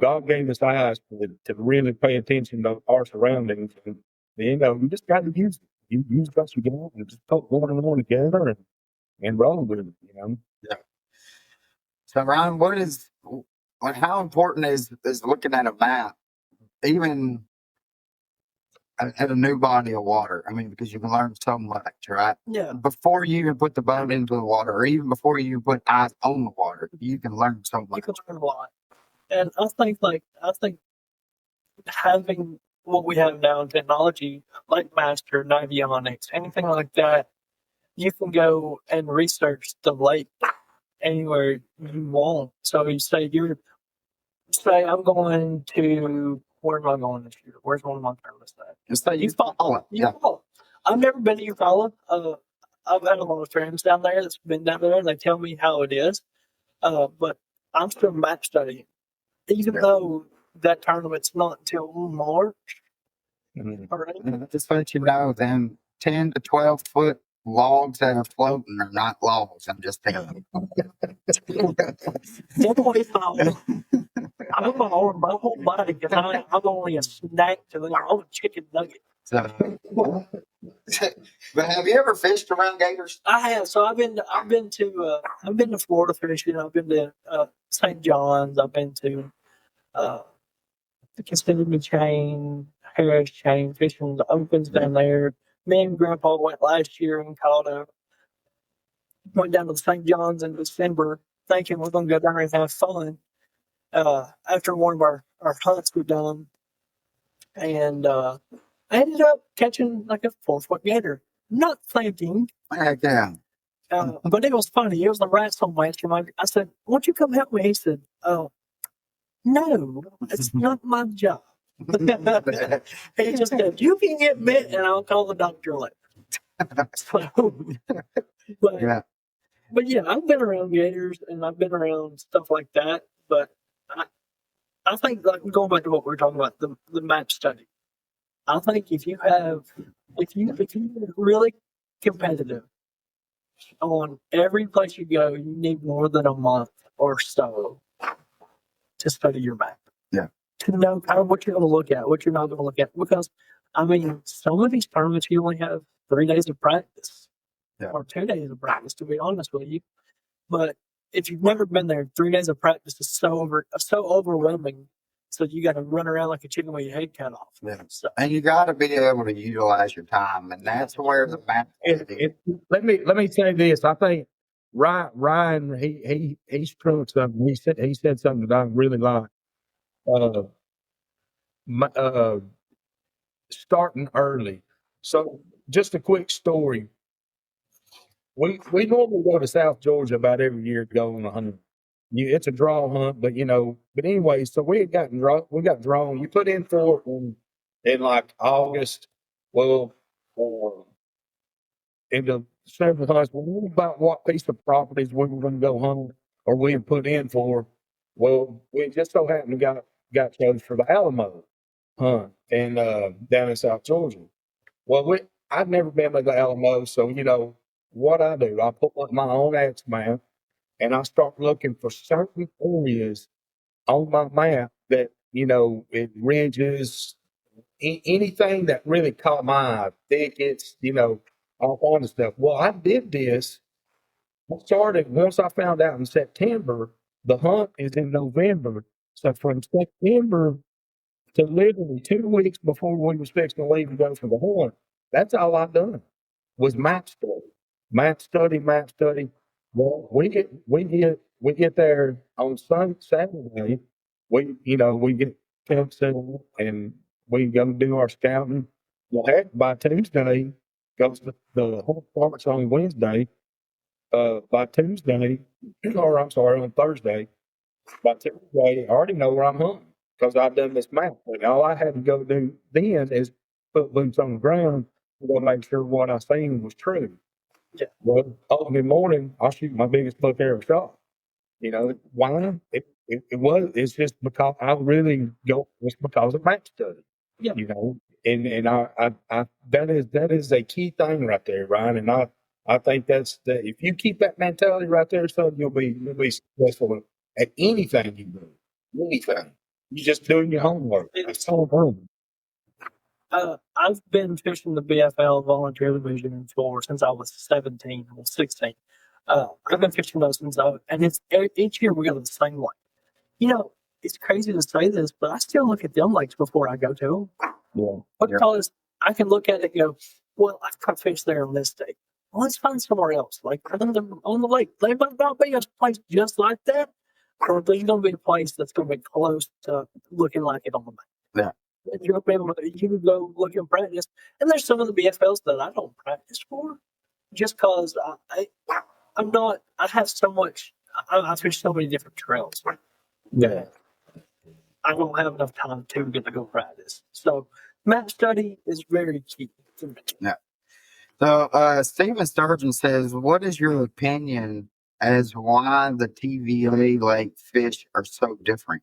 God gave us eyes to really pay attention to our surroundings, and you just got to use it. You just got to go and just put one and one together and roll with it. Yeah. So Ryan, how important is looking at a map, even at a new body of water? I mean, because you can learn so much, right? Yeah. Before you even put the boat into the water, or even before you put eyes on the water, you can learn so much. You can learn a lot. And I think having what we have now in technology, like Master, Navionics, anything like that, you can go and research the lake anywhere you want. So you say I'm going to, where am I going this year? Where's one of my tournaments at? Just say you follow it. Yeah. I've never been to Eufaula. I've had a lot of friends down there that's been down there, and they tell me how it is. But I'm still map studying, even though that tournament's not until March. All right. Just let you know, them 10 to 12 foot logs that are floating are not logs. I'm just telling you. Definitely not. I'm my whole body, because I'm only a snack to them. I'm a chicken nugget. So, but have you ever fished around gators? I have. So I've been to Florida fishing. I've been to St. John's. I've been to the Kissimmee Chain, Harris Chain, fishing the opens down there. Me and Grandpa went last year and went down to St. John's in December, thinking we're going to go down there and have fun. After one of our hunts were done, and I ended up catching like a 4-foot gator. Not planting. Heck yeah. But it was funny. It was the rats on my instrument. I said, "Won't you come help me?" He said, "Oh, no, it's not my job." He just said, "You can get bit, and I'll call the doctor later." So, but yeah, I've been around gators and I've been around stuff like that. But I think, like, going back to what we were talking about, the map study. I think if you're really competitive on every place you go, you need more than a month or so to study your map. Yeah. To know kind of what you're going to look at, what you're not going to look at. Because, I mean, some of these tournaments, you only have 3 days of practice. Yeah. Or 2 days of practice, to be honest with you. But if you've never been there, 3 days of practice is so overwhelming. So you got to run around like a chicken with your head cut off. Yeah. So, And you got to be able to utilize your time, and that's where the map. Let me say this. I think Ryan he struck something. He said something that I really like. Starting early. So just a quick story. We normally go to South Georgia about every year to go on a hunt. It's a draw hunt, but anyway, so we got drawn. You put in for it in like August. Well, in the several hunts, we knew about what piece of properties we were going to go hunt or we had put in for. Well, we just so happened to got chosen for the Alamo hunt and down in South Georgia. Well, I've never been to the Alamo, so what I do, I put my own X map and I start looking for certain areas on my map that it ridges, anything that really caught my eye, thickets, all kinds of stuff. Well, I did this. I started once I found out in September. The hunt is in November, so from September to literally 2 weeks before we was fixing to leave and go for the hunt, that's all I done was map study. Well, we get there on Saturday. We get camp set up and we go do our scouting. Well, heck, by Tuesday, goes the whole starts on Wednesday. By Tuesday, or I'm sorry, on Thursday. By Tuesday, I already know where I'm hunting because I've done this map. And all I had to go do then is put boots on the ground to go make sure what I seen was true. Yeah. Well, opening morning, I'll shoot my biggest buck ever shot. Why? It's just because I really go. It's because of map study. Yeah. And I that is a key thing right there, Ryan. And I think if you keep that mentality right there, son, you'll be successful at anything you do. Anything. You just doing your homework. It's so important. I've been fishing the BFL volunteer division since I was 17 or 16. I've been fishing those since and it's each year we go to the same lake. It's crazy to say this, but I still look at them lakes before I go to them. Yeah. Because I can look at it and go, well, I've caught fish there on this day. Well, let's find somewhere else. Like on the lake, there might not be a place just like that, or there's going to be a place that's going to be close to looking like it on the map. Yeah. You can go look and practice. And there's some of the BFLs that I don't practice for just because I have so much, I fish so many different trails. Yeah. I don't have enough time to get to go practice. So map study is very key to me. Yeah. So, Stephen Sturgeon says, what is your opinion as why the TVA lake fish are so different?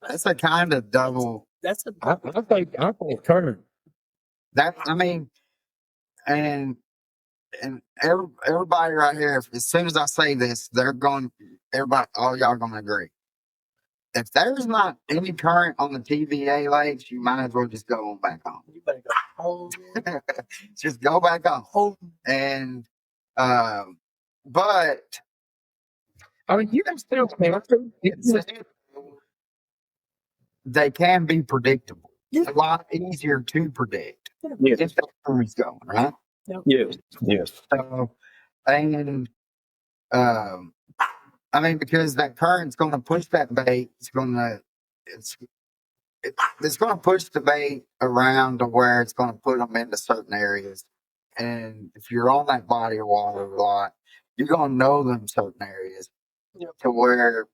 That's a kind of double. I think current. I mean, and everybody right here, as soon as I say this, all y'all going to agree. If there's not any current on the TVA lakes, you might as well just go on back home. You better go home. Just go back home. Home. And, but I mean, you can still they can be predictable. A lot easier to predict. Yes. If the current's going, right? Yes. Yes. So, and, I mean, because that current's going to push that bait, it's going to push the bait around to where it's going to put them into certain areas. And if you're on that body of water a lot, you're going to know them certain areas to where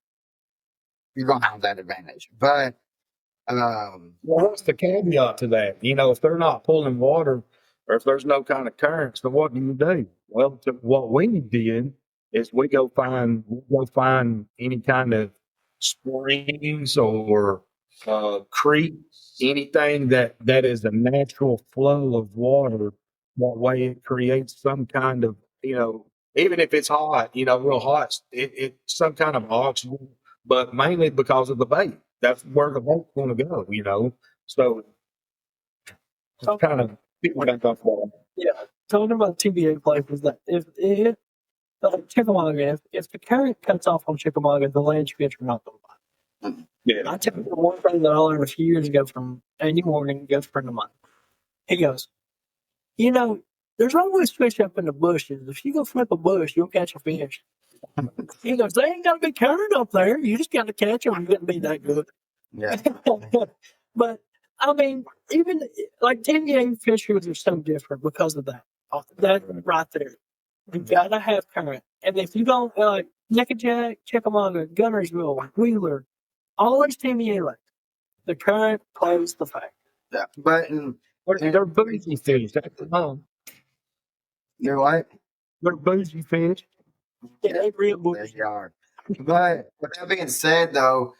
you're going to have that advantage. But, well, what's the caveat to that? You know, if they're not pulling water or if there's no kind of currents, then what do you do? Well, what we did is we go find any kind of springs or creeks, anything that is a natural flow of water. That way it creates some kind of, you know, even if it's hot, you know, real hot, it's some kind of oxygen, but mainly because of the bait. That's where the boat's going to go, you know. So it's kind of people back off water. Yeah, talking about TVA places that if like Chickamauga, if the current cuts off on Chickamauga, the land fish are not going to buy. Yeah. I took one friend that I learned a few years ago from Andy Morgan, a good friend of mine. He goes, you know, there's always fish up in the bushes. If you go flip a bush, you'll catch a fish. He goes, they ain't got to be current up there. You just got to catch them. You couldn't be that good. yeah. But I mean, even like TVA fisheries are so different because of that. That right there, you gotta have current. And if you don't, Nickajack, Chickamauga, Gunnersville, Wheeler, all those TVA lakes, the current plays the factor. Yeah. But They're bougie fish. That's the home. you're right. They're bougie fish. Yeah, they real There bougie. you are. But with that being said, though,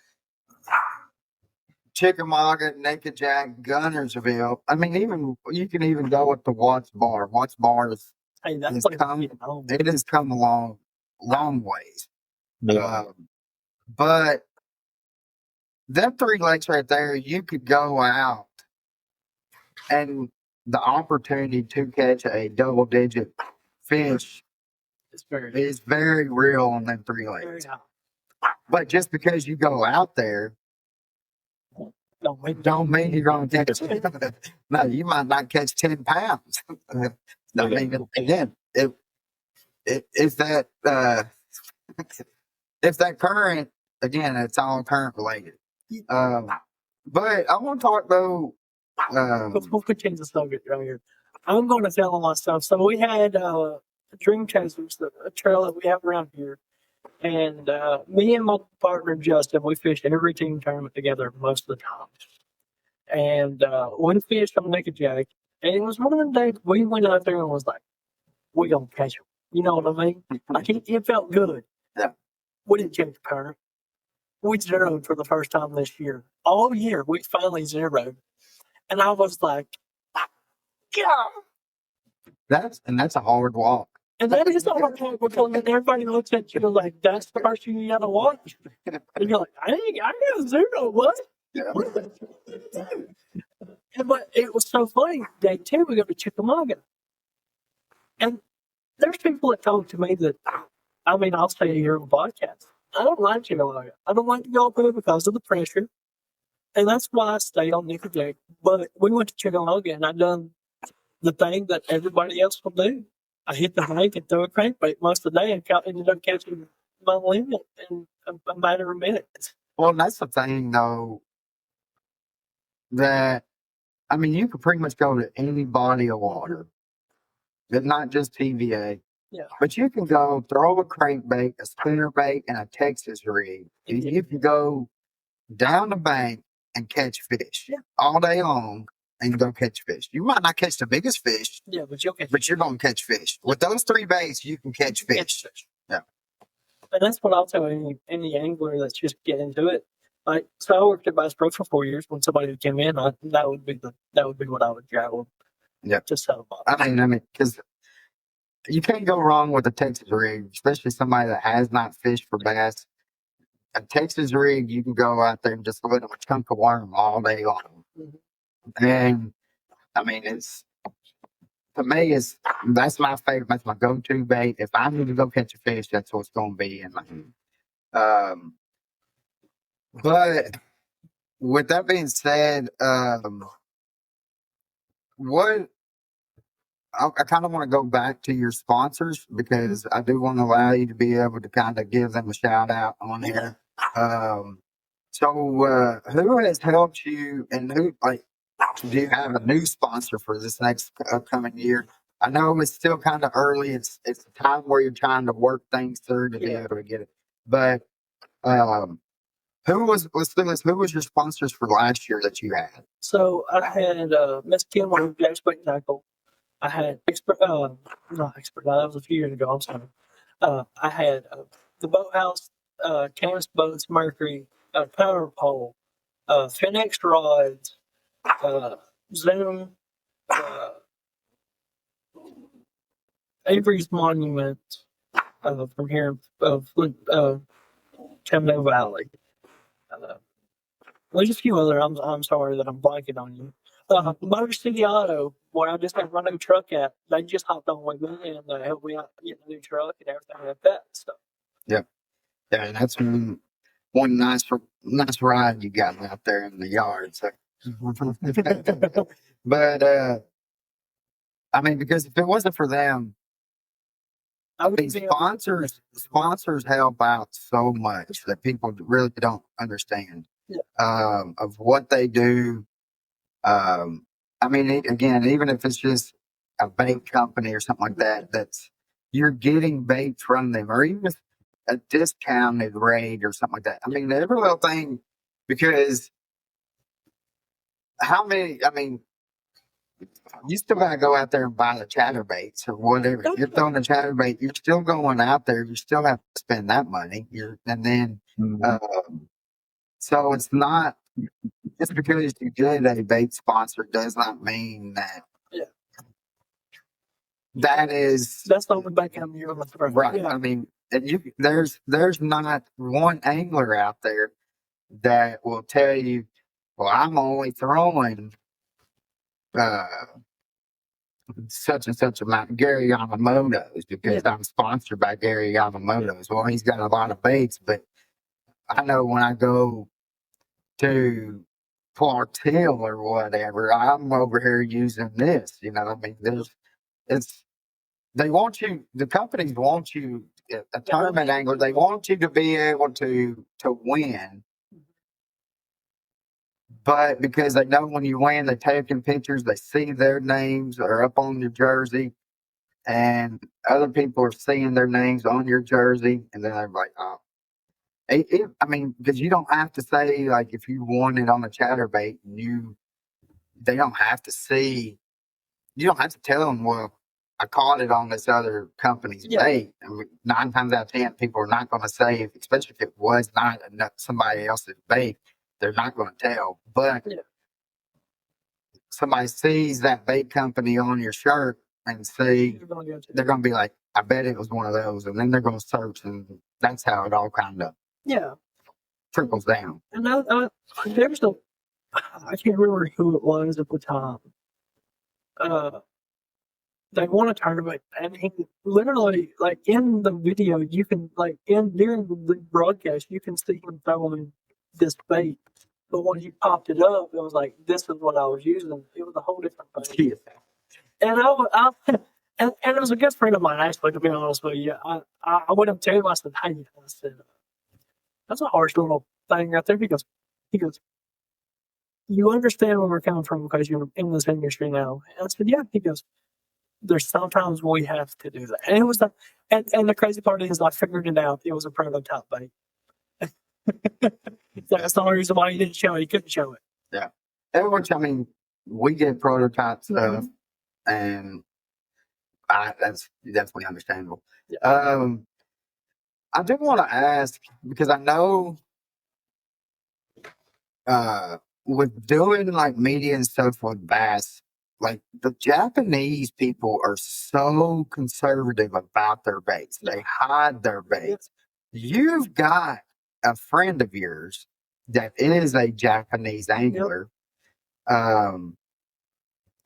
Chickamauga, Nickajack, Gunnersville. I mean, even you can even go with the Watts Bar. Watts Bar Hey, that's has like come. It has come a long ways. Yeah. But them three lakes right there, you could go out and the opportunity to catch a double-digit fish It's very, is very real on them three very lakes. high. But just because you go out there, don't mean you're going to catch. No, you might not catch 10 pounds. I mean, again, if that current, again, it's all current related. But I want to talk though. Before we change the subject right here, I'm going to tell all my stuff. So we had Dream Chasers, a trail that we have around here. And me and my partner Justin, we fished every team tournament together most of the time. And we fished on Nickajack, and it was one of them days we went out there and was like, "We gonna catch him." You know what I mean? Like it felt good. Yeah. We didn't catch the current. We zeroed for the first time this year. All year we finally zeroed, and I was like, "Yeah." That's a hard walk. And that is the hard part because then everybody looks at you like, that's the first thing you gotta watch. And you're like, I got zero, what? Yeah. But it was so funny. Day two, we go to Chickamauga. And there's people that talk to me that, I mean, I'll say it here on the podcast. I don't like Chickamauga. I don't like to go up there because of the pressure. And that's why I stay on Nickajack. But we went to Chickamauga and I done the thing that everybody else will do. I hit the bank and throw a crankbait most of the day and ended up catching my limit in a matter of minutes. Well, that's the thing, though, that, I mean, you could pretty much go to any body of water. It's not just TVA. Yeah. But you can go throw a crankbait, a spinnerbait, and a Texas rig. And you can go down the bank and catch fish all day long and go catch fish. You might not catch the biggest fish, Yeah, but you'll catch. but you're going to catch fish. With those 3 baits, you can catch fish. Yeah. And that's what I'll tell any angler that's just getting into it. Like, so I worked at Bass Pro for 4 years. When somebody came in, that would be what I would grab them. Yeah. To sell them up. I mean, because you can't go wrong with a Texas rig, especially somebody that has not fished for bass. A Texas rig, you can go out there and just let them a chunk of worm all day long. Mm-hmm. And I mean, to me, that's my favorite. That's my go-to bait. If I need to go catch a fish, that's what's going to be in my. But with that being said, what I kind of want to go back to your sponsors because I do want to allow you to be able to kind of give them a shout out on here. So who has helped you, and who do you have a new sponsor for this next upcoming year? I know it's still kind of early. It's a time where you're trying to work things through to be able to get it. But who was your sponsors for last year that you had? So I had Miss Kim on Jack's Bait Tackle. I had not expert. That was a few years ago. I'm sorry. I had the Boathouse, Canvas Boats, Mercury, Power Pole, Finex Rods, Zoom, Avery's Monument from here of Chattanooga Valley. There's a few other. I'm sorry that I'm blanking on you. Motor City Auto, where I just got my new truck at, they just hopped on with me and helped me out get the new truck and everything like that. So. Yeah, and that's one nice ride you got out there in the yard. So. But I mean, because if it wasn't for them, sponsors help out so much that people really don't understand of what they do. I mean, again, even if it's just a bait company or something like that, you're getting bait from them, or even a discounted rate or something like that. I mean, every little thing, because you still got to go out there and buy the chatterbaits or whatever. You're throwing a chatterbait, you're still going out there. You still have to spend that money. So it's not just because you get a bait sponsor does not mean that. Yeah. That's the only bait company you're looking for. Right. Yeah. I mean, there's not one angler out there that will tell you, well, I'm only throwing such and such amount Gary Yamamoto's because I'm sponsored by Gary Yamamoto's. Well, he's got a lot of baits, but I know when I go to Clark's Hill or whatever, I'm over here using this. You know, I mean, they want you. The companies want you, a tournament angler. They want you to be able to win. But because they know when you win, they're taking pictures, they see their names are up on your jersey, and other people are seeing their names on your jersey, and then they're like, oh. I mean, because you don't have to say, like, if you won it on a chatterbait, they don't have to see, you don't have to tell them, well, I caught it on this other company's bait. I mean, 9 times out of 10, people are not going to say, especially if it was not somebody else's bait, they're not going to tell. But somebody sees that bait company on your shirt and see, they're going to be like, I bet it was one of those. And then they're going to search, and that's how it all kind of trickles down. And there's I can't remember who it was at the time. They won a tournament, and he literally, like, in the video, you can, like, during the broadcast, you can see him throwing this bait. But when he popped it up, it was like, this is what I was using. It was a whole different bait. And and it was a good friend of mine, actually, to be honest with you. I went up to him, I said, hey, that's a harsh little thing right there. He goes, you understand where we're coming from because you're in this industry now. And I said, yeah. He goes, there's sometimes we have to do that. And it was and the crazy part is I figured it out. It was a prototype bait. That's the only reason why he didn't show it. He couldn't show it. Yeah. And which, I mean, we get prototype stuff, and that's definitely understandable. Yeah. I do want to ask, because I know with doing like media and stuff with bass, like the Japanese people are so conservative about their baits. They hide their baits. You've got a friend of yours that is a Japanese angler.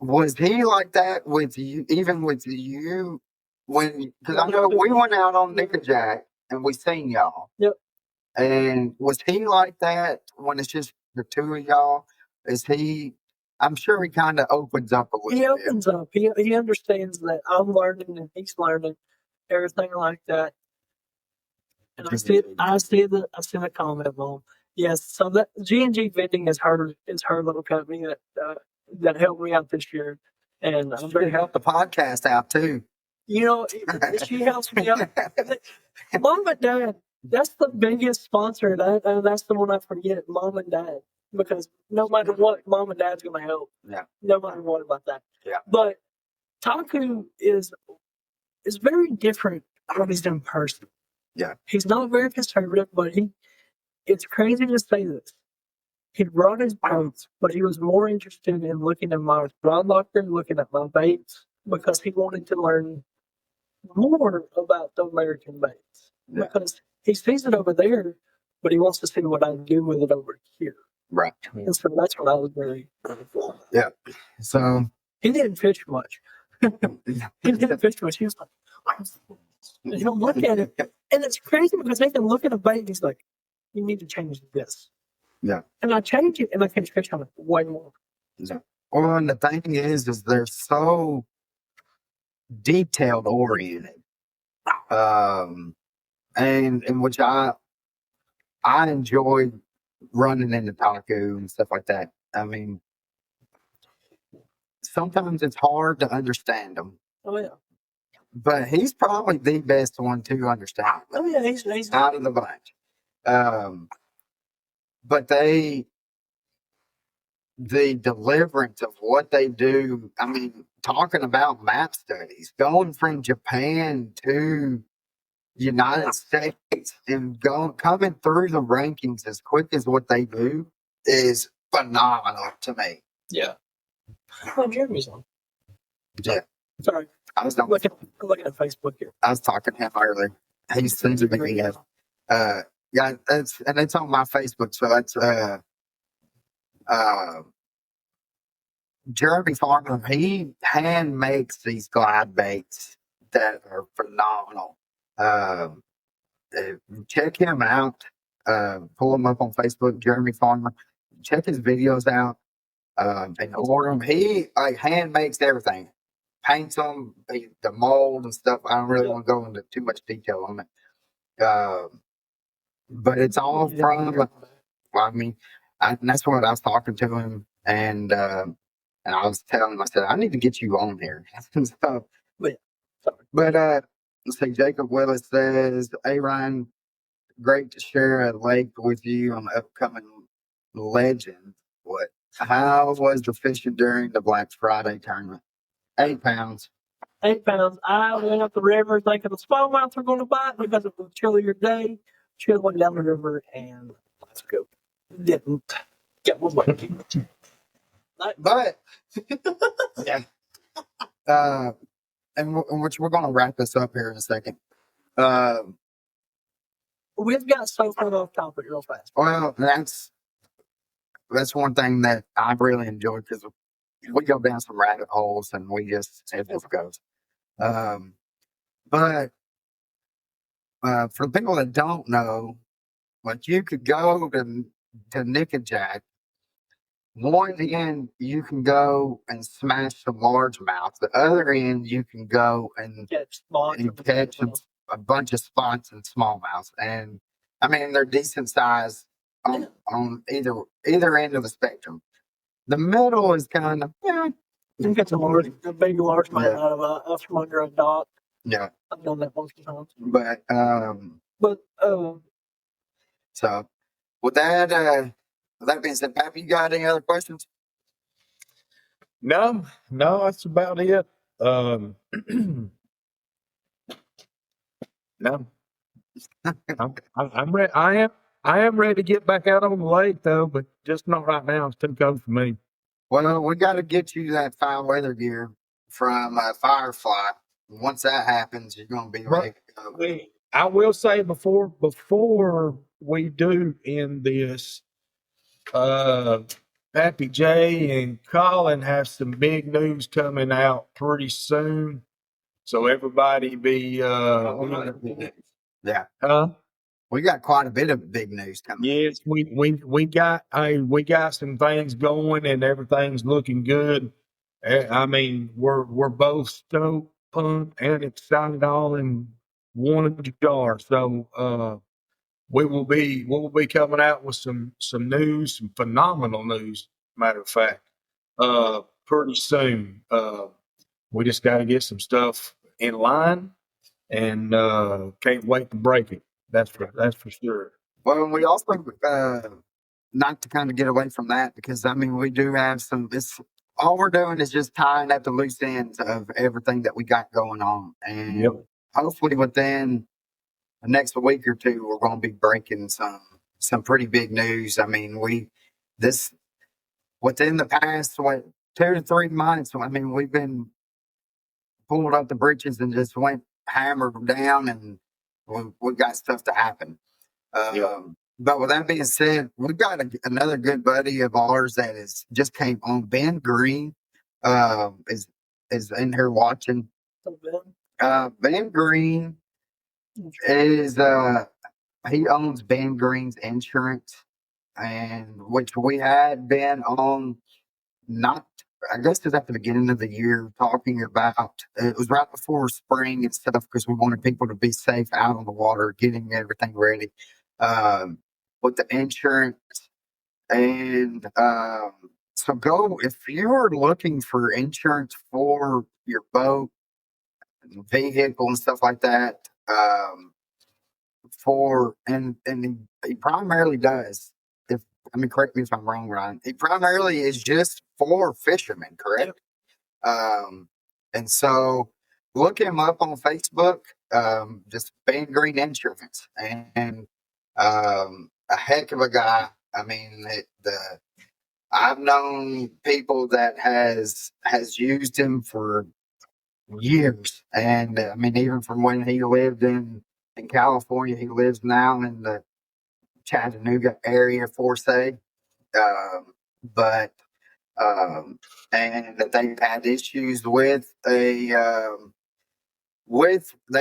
Was he like that with you, even with you? Because I know we went out on Nickajack and we seen y'all. Yep. And was he like that when it's just the two of y'all? Is he? I'm sure he kind of opens up a little He bit. opens up. He understands that I'm learning and he's learning, everything like that. And I see the comment, Mom. Yes, so that G&G Vending is her little company that helped me out this year, and I'm very She helped the podcast out too. You know, she helps me out. Mom and Dad, that's the biggest sponsor. That's the one I forget. Mom and Dad, because no matter what, Mom and Dad's gonna help. Yeah. No matter what about that. Yeah. But Taku is very different when he's in person. Yeah. He's not very conservative, but it's crazy to say this. He brought his boats, but he was more interested in looking at my rod locker, looking at my baits, because he wanted to learn more about the American baits. Yeah. Because he sees it over there, but he wants to see what I do with it over here. Right. And so that's what I was very grateful. Yeah. So he didn't fish much. He didn't fish much. He was like, and he'll look at it, and it's crazy because they can look at a bait and he's like, you need to change this. Yeah. And I change it and I can fish on it way more. Yeah. Well, and the thing is they're so detailed oriented. And which I enjoy running into Taku and stuff like that. I mean, sometimes it's hard to understand them. Oh yeah. But he's probably the best one to understand. Oh yeah, he's out of the bunch. But the deliverance of what they do, I mean, talking about map studies, going from Japan to United States and coming through the rankings as quick as what they do is phenomenal to me. Yeah. Oh, Jeremy's on. Yeah. Sorry. I was looking at Facebook here. I was talking to him earlier. He sends me yeah, it's on my Facebook, so that's Jeremy Farmer. He hand makes these glide baits that are phenomenal. Check him out. Pull him up on Facebook, Jeremy Farmer. Check his videos out. And order them. He hand makes everything. Paints them, the mold and stuff. I don't really want to go into too much detail on it. But it's all from, well, I mean, and that's what I was talking to him, and I was telling him, I said, I need to get you on here. So, but let's see, Jacob Willis says, hey, Ryan, great to share a lake with you on the upcoming Legend. How was the fishing during the Black Friday tournament? 8 pounds. 8 pounds. I went up the river thinking the smallmouth were going to bite because it was a chillier day. Went down the river and let's go. Didn't get one bite. But yeah. And which we're going to wrap this up here in a second. We've got so far off topic real fast. Well, that's one thing that I really enjoy because we go down some rabbit holes and we just it just goes. But for the people that don't know, like you could go to Nickajack. One end you can go and smash some largemouth. The other end you can go and catch a bunch of spots and smallmouth. And I mean they're decent size on either end of the spectrum. The middle is kind of You get a big largemouth out of from under a dock. Yeah, I've done that multiple times. But so with that being said, Pappy, you got any other questions? No, that's about it. No, I'm ready. I am ready to get back out on the lake though, but just not right now. It's too cold for me. Well, we got to get you that foul weather gear from Firefly. Once that happens, you're going to be ready to go. I will say before we do end this, Pappy J and Colin have some big news coming out pretty soon. So everybody be Yeah, huh? we got quite a bit of big news coming. Yes, we got some things going and everything's looking good. I mean, we're both stoked, pumped, and excited all in one jar. So we'll be coming out with some news, some phenomenal news, matter of fact, pretty soon. We just got to get some stuff in line, and can't wait to break it. That's for sure. Well, we also, not to kind of get away from that, because I mean, we do have some, all we're doing is just tying up the loose ends of everything that we got going on. And Yep. hopefully within the next week or two, we're going to be breaking some pretty big news. I mean, within the past, 2 to 3 months, I mean, we've been pulled up the britches and just went hammered down, and we got stuff to happen. But with that being said, we've got another good buddy of ours that just came on. Ben Green is in here watching. Ben Green is he owns Ben Green's Insurance, and which we had been on, not, I guess it was at the beginning of the year, talking about, it was right before spring and stuff, because we wanted people to be safe out on the water, getting everything ready with the insurance. And so if you're looking for insurance for your boat, vehicle, and stuff like that, and he primarily does, correct me if I'm wrong, Ryan, he primarily is just for fishermen, correct? And so look him up on Facebook, just Ben Green Insurance, and a heck of a guy. I mean, I've known people that has used him for years, and I mean, even from when he lived in California, he lives now in the Chattanooga area, for say, but and that they've had issues with they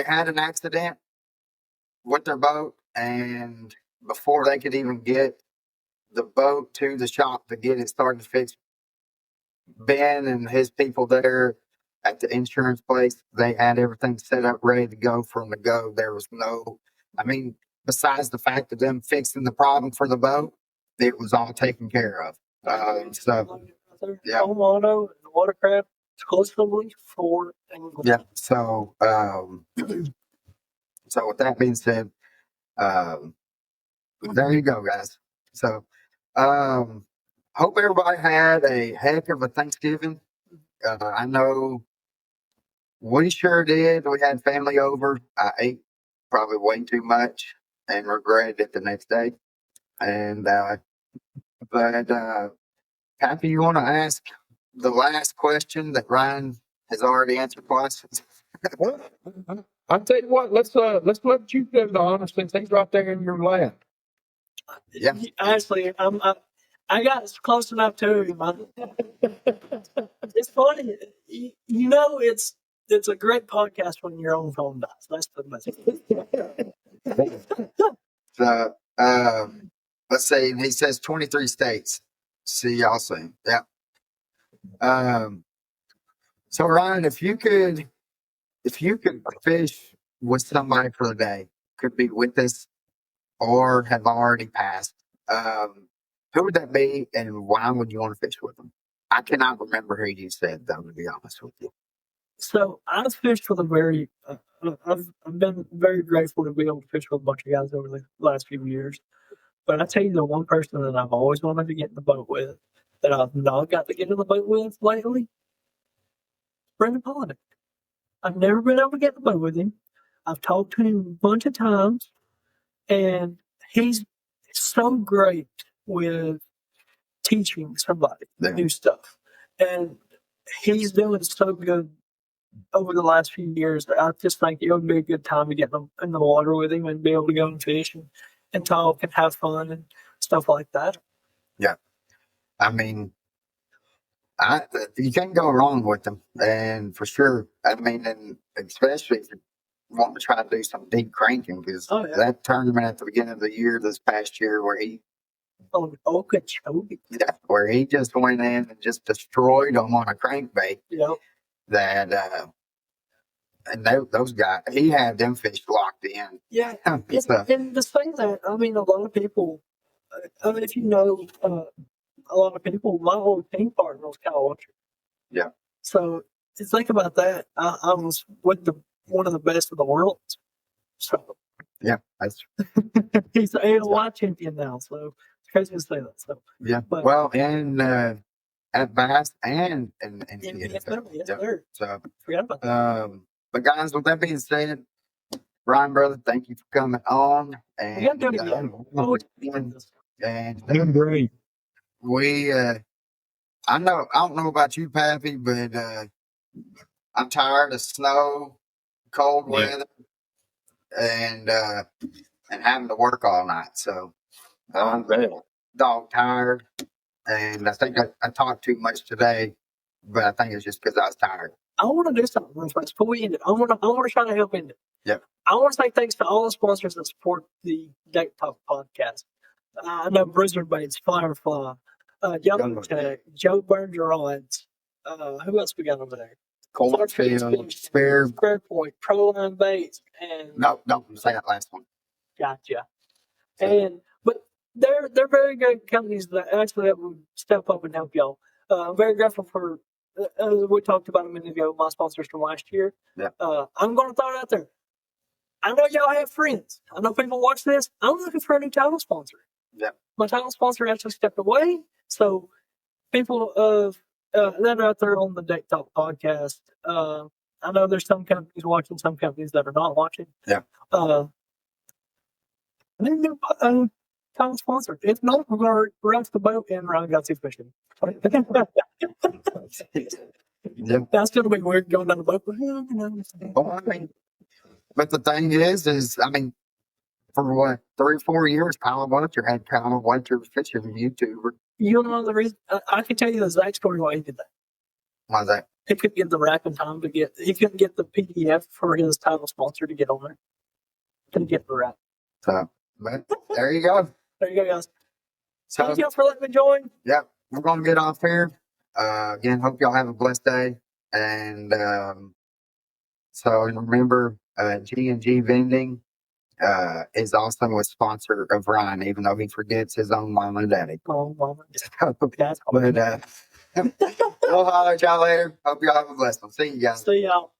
had an accident with their boat, and before they could even get the boat to the shop to get it started to fix, Ben and his people there at the insurance place, they had everything set up ready to go from the go. There was no, I mean, besides the fact of them fixing the problem for the boat, it was all taken care of. So yeah, Motto and watercraft exclusively for England. yeah. So so with that being said, there you go, guys. So hope everybody had a heck of a Thanksgiving. I know we sure did. We had family over. I ate probably way too much and regretted it the next day. And but Pappy, you want to ask the last question that Ryan has already answered twice? Well, I'll tell you what. Let's let you do the honest thing. Things right there in your lap. Yeah. Honestly, I got close enough to him. It's funny, you know. It's a great podcast when your own phone dies. That's the message. So let's see. He says 23 states. See y'all soon. Yeah. So Ryan, if you could fish with somebody for the day, could be with us or have already passed, who would that be, and why would you want to fish with them? I cannot remember who you said, though, to be honest with you. So I've fished with I've been very grateful to be able to fish with a bunch of guys over the last few years. But I tell you, the one person that I've always wanted to get in the boat with that I've not got to get in the boat with lately, Brendan Holiday. I've never been able to get in the boat with him. I've talked to him a bunch of times, and he's so great with teaching somebody new stuff. And he's doing so good over the last few years that I just think it would be a good time to get in the water with him and be able to go and fish and talk and have fun and stuff like that. Yeah. I mean, you can't go wrong with them, and for sure. I mean, and especially if you want to try to do some deep cranking, because that tournament at the beginning of the year, this past year, where he Okeechobee. Yeah, where he just went in and just destroyed them on a crankbait. Yep. That and those guys, he had them fish locked in. Yeah. And the thing that, I mean, a lot of people, I mean, if you know, a lot of people, my old team partner was Kyle Watcher. Yeah. So to think about that, I was with one of the best in the world. So yeah, that's he's a AOY champion now. So it's crazy to say that. So yeah, but, well, and at Bass and in yes, sir. So forgot about that. But guys, with that being said, Brian, brother, thank you for coming on. And we got to do it again. And great. We I don't know about you, Pappy, but I'm tired of snow, cold weather, and having to work all night. So I'm dog tired, and I think I talked too much today, but I think it's just because I was tired. I want to do something before we end it. I want to try to help end it. Yeah. I want to say thanks to all the sponsors that support the Deck Talk podcast. I know Blizzard Baits, Firefly, Young Tech, Joe Bergerons. Who else we got over there? Coldfield, Spare Point, Proline Baits, and no, say that last one. Gotcha. But they're very good companies that would step up and help y'all. I'm very grateful for. We talked about a minute ago, my sponsors from last year. Yeah. I'm going to throw it out there. I know y'all have friends. I know people watch this. I'm looking for a new title sponsor. Yeah. My title sponsor actually stepped away. So people that are out there on the Deck Talk podcast, I know there's some companies watching, some companies that are not watching. Yeah. I need a new title sponsor. If not, we're going to rent the boat and run Godsey fishing. Yep. That's going to be weird going down the boat. Well, I mean, but the thing is, I mean, for what, 3 or 4 years, Kyle Watcher had Kyle Watcher fishing YouTuber. You know the reason? I can tell you the exact story why he did that. Why's that? He couldn't get the rack in time he couldn't get the PDF for his title sponsor to get on there. Couldn't get the rack. So, but there you go. There you go, guys. So, thank y'all for letting me join. Yep. We're going to get off here. Again, hope y'all have a blessed day. And so remember, G&G Vending is also a sponsor of Ryan, even though he forgets his own mom and daddy. Oh, mama. But we'll holler at y'all later. Hope y'all have a blessed one. See you guys. See y'all.